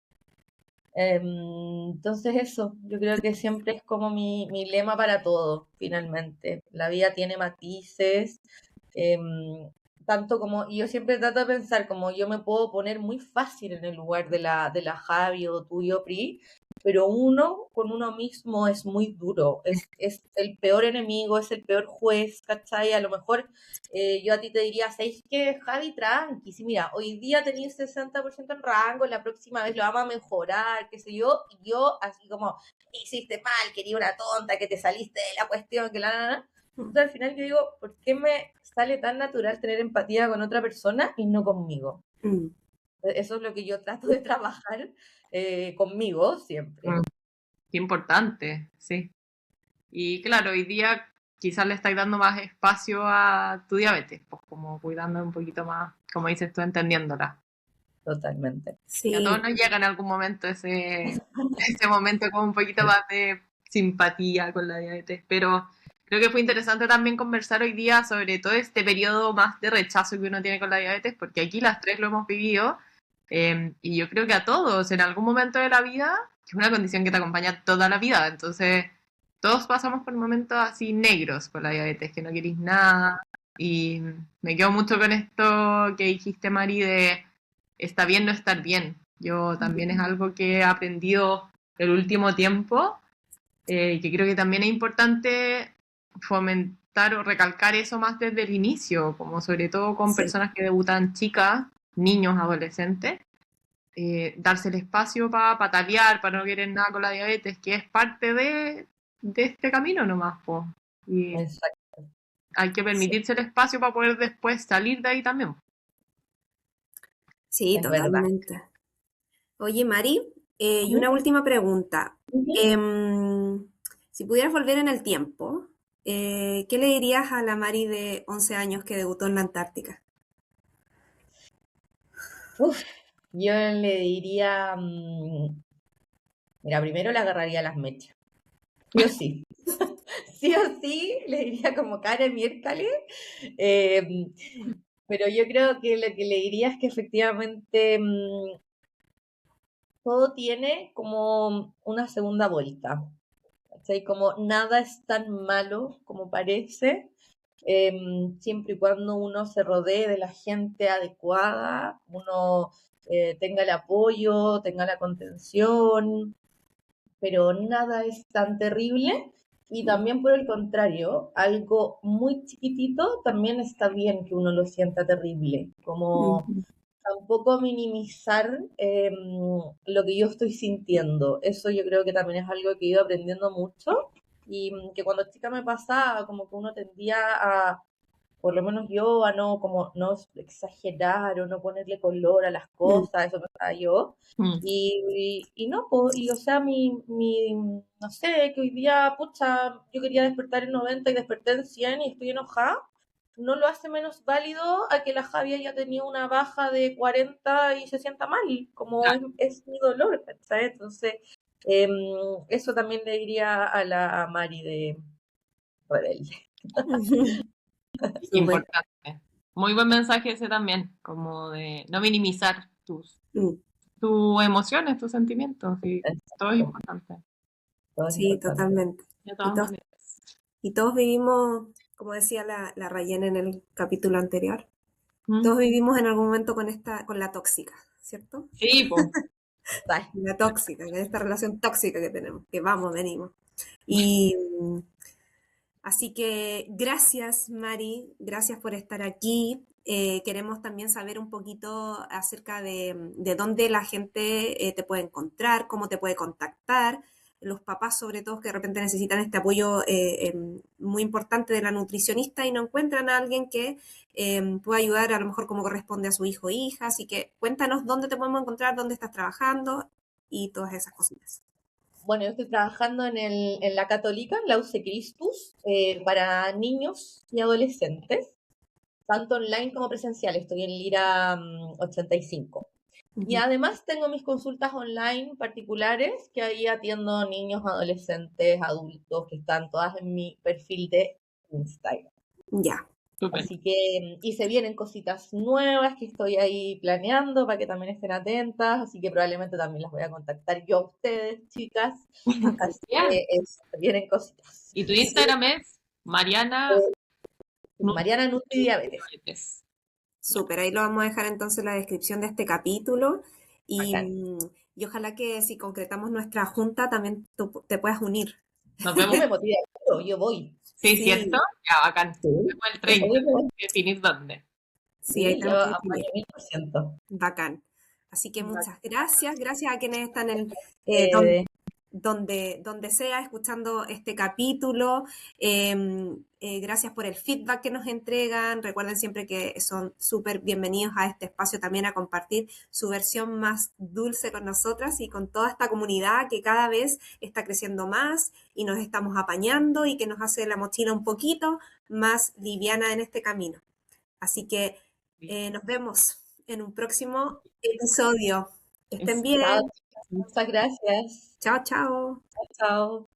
Speaker 3: Entonces eso, yo creo que siempre es como mi lema para todo, finalmente. La vida tiene matices, em, tanto como, y yo siempre trato de pensar como yo me puedo poner muy fácil en el lugar de la Javi o tuyo, Pri, pero uno con uno mismo es muy duro, es el peor enemigo, es el peor juez, ¿cachai? A lo mejor yo a ti te diría, ¿sabes qué, Javi? Tranqui, sí, mira, hoy día tenías 60% en rango, la próxima vez lo vamos a mejorar, qué sé yo, y yo así como, hiciste mal, quería una tonta, que te saliste de la cuestión, que la.
Speaker 1: Mm,
Speaker 3: Entonces al final yo digo, ¿por qué me sale tan natural tener empatía con otra persona y no conmigo?
Speaker 1: mm,
Speaker 3: Eso es lo que yo trato de trabajar conmigo siempre.
Speaker 2: Mm, qué importante, sí. Y claro, hoy día quizás le estáis dando más espacio a tu diabetes, pues como cuidando un poquito más, como dices tú, entendiéndola.
Speaker 3: Totalmente.
Speaker 2: Y a todos
Speaker 1: Sí,
Speaker 2: nos llega en algún momento ese momento con un poquito más de simpatía con la diabetes, pero creo que fue interesante también conversar hoy día sobre todo este periodo más de rechazo que uno tiene con la diabetes, porque aquí las tres lo hemos vivido, y yo creo que a todos en algún momento de la vida, que es una condición que te acompaña toda la vida, entonces todos pasamos por momentos así negros con la diabetes, que no queréis nada, y me quedo mucho con esto que dijiste, Mari, de está bien no estar bien. Yo también es algo que he aprendido el último tiempo, y que creo que también es importante fomentar o recalcar eso más desde el inicio, como sobre todo con
Speaker 1: sí.
Speaker 2: personas que debutan chicas, niños, adolescentes, darse el espacio para patalear, para no querer nada con la diabetes, que es parte de este camino nomás, po. Y
Speaker 3: Exacto.
Speaker 2: hay que
Speaker 1: Sí,
Speaker 2: permitirse el espacio para poder después salir de ahí también.
Speaker 1: sí,
Speaker 3: Es verdad.
Speaker 1: totalmente. Oye, Mari, y
Speaker 3: Ujú,
Speaker 1: una última pregunta.
Speaker 3: ujú.
Speaker 1: Em, si pudieras volver en el tiempo, ¿qué le dirías a la Mari de 11 años que debutó en la Antártica?
Speaker 3: Uf, yo le diría, mira, primero le agarraría las mechas. Sí o sí. Sí o sí, le diría como cara miércoles. Eh, pero yo creo que lo que le diría es que efectivamente todo tiene como una segunda vuelta. ¿Cachai? Como nada es tan malo como parece, siempre y cuando uno se rodee de la gente adecuada, uno tenga el apoyo, tenga la contención, pero nada es tan terrible. Y también por el contrario, algo muy chiquitito también está bien que uno lo sienta terrible, como
Speaker 1: Ujú.
Speaker 3: tampoco minimizar lo que yo estoy sintiendo. Eso yo creo que también es algo que he ido aprendiendo mucho y que cuando chica me pasaba, como que uno tendía a, por lo menos yo, a no, como no exagerar o no ponerle color a las
Speaker 1: Mm.
Speaker 3: cosas, eso pensaba yo.
Speaker 2: Mm.
Speaker 3: Y no, pues, y o sea, no sé, que hoy día, pucha, yo quería despertar en 90 y desperté en 100 y estoy enojada, no lo hace menos válido a que la Javi haya tenido una baja de 40 y se sienta mal, como es mi dolor, ¿sabes? Entonces, em, eso también le diría a la Mari de Rebelde.
Speaker 1: Súper.
Speaker 2: Importante. Muy buen mensaje ese también, como de no minimizar
Speaker 1: Mm.
Speaker 2: tus emociones, tus sentimientos, y todo es
Speaker 3: Exacto,
Speaker 2: importante,
Speaker 3: todo es
Speaker 1: Sí,
Speaker 3: importante.
Speaker 1: totalmente.
Speaker 2: de
Speaker 1: Y
Speaker 2: todas
Speaker 1: todos,
Speaker 2: maneras.
Speaker 1: y todos vivimos, como decía la Rayén en el capítulo anterior,
Speaker 2: ¿Mm?
Speaker 1: todos vivimos en algún momento con la tóxica, ¿cierto?
Speaker 2: Sí, pues.
Speaker 3: Bye.
Speaker 1: La tóxica, con esta relación tóxica que tenemos, que vamos, venimos. Y así que gracias, Mari, gracias por estar aquí. Queremos también saber un poquito acerca de dónde la gente te puede encontrar, cómo te puede contactar, los papás sobre todo que de repente necesitan este apoyo muy importante de la nutricionista y no encuentran a alguien que pueda ayudar a lo mejor como corresponde a su hijo o hija. Así que cuéntanos dónde te podemos encontrar, dónde estás trabajando y todas esas cositas.
Speaker 3: Bueno, yo estoy trabajando en la Católica, en la UC Christus, para niños y adolescentes, tanto online como presencial. Estoy en Lira 85. Y
Speaker 1: Ujú.
Speaker 3: además tengo mis consultas online particulares, que ahí atiendo niños, adolescentes, adultos, que están todas en mi perfil de Instagram.
Speaker 1: Ya.
Speaker 2: Súper.
Speaker 3: Así que, y se vienen cositas nuevas que estoy ahí planeando para que también estén atentas, así que probablemente también las voy a contactar yo a ustedes, chicas. Así
Speaker 2: Ya.
Speaker 3: que se vienen cositas.
Speaker 2: Y tu
Speaker 1: Sí,
Speaker 2: Instagram es Mariana
Speaker 3: Eh, Mariana Nutri Diabetes.
Speaker 2: Nutrientes. Ya.
Speaker 1: súper, ahí lo vamos a dejar entonces en la descripción de este capítulo y,
Speaker 3: Bacán.
Speaker 1: y ojalá que si concretamos nuestra junta también tú te puedas unir.
Speaker 2: Nos
Speaker 3: Sí,
Speaker 2: vemos.
Speaker 3: me motiva mucho, yo voy.
Speaker 2: Sí, ¿cierto?
Speaker 1: Sí,
Speaker 2: Ya, bacán. Nos
Speaker 3: Sí,
Speaker 2: vemos el 30.
Speaker 3: obvio que voy.
Speaker 2: Tenemos que definir dónde.
Speaker 1: sí, ahí
Speaker 3: Sí, yo
Speaker 1: tenemos que
Speaker 3: apoyo
Speaker 1: definir.
Speaker 3: 1000%.
Speaker 1: Bacán. Así que
Speaker 2: Bacán.
Speaker 1: muchas gracias, gracias a quienes están en, donde
Speaker 3: Eh,
Speaker 1: donde sea, escuchando este capítulo. Gracias por el feedback que nos entregan. Recuerden siempre que son súper bienvenidos a este espacio también a compartir su versión más dulce con nosotras y con toda esta comunidad que cada vez está creciendo más y nos estamos apañando y que nos hace la mochila un poquito más liviana en este camino. Así que nos vemos en un próximo episodio. Que estén bien.
Speaker 3: Chao, chicas. Muchas gracias.
Speaker 1: Chao, chao.
Speaker 3: Chao.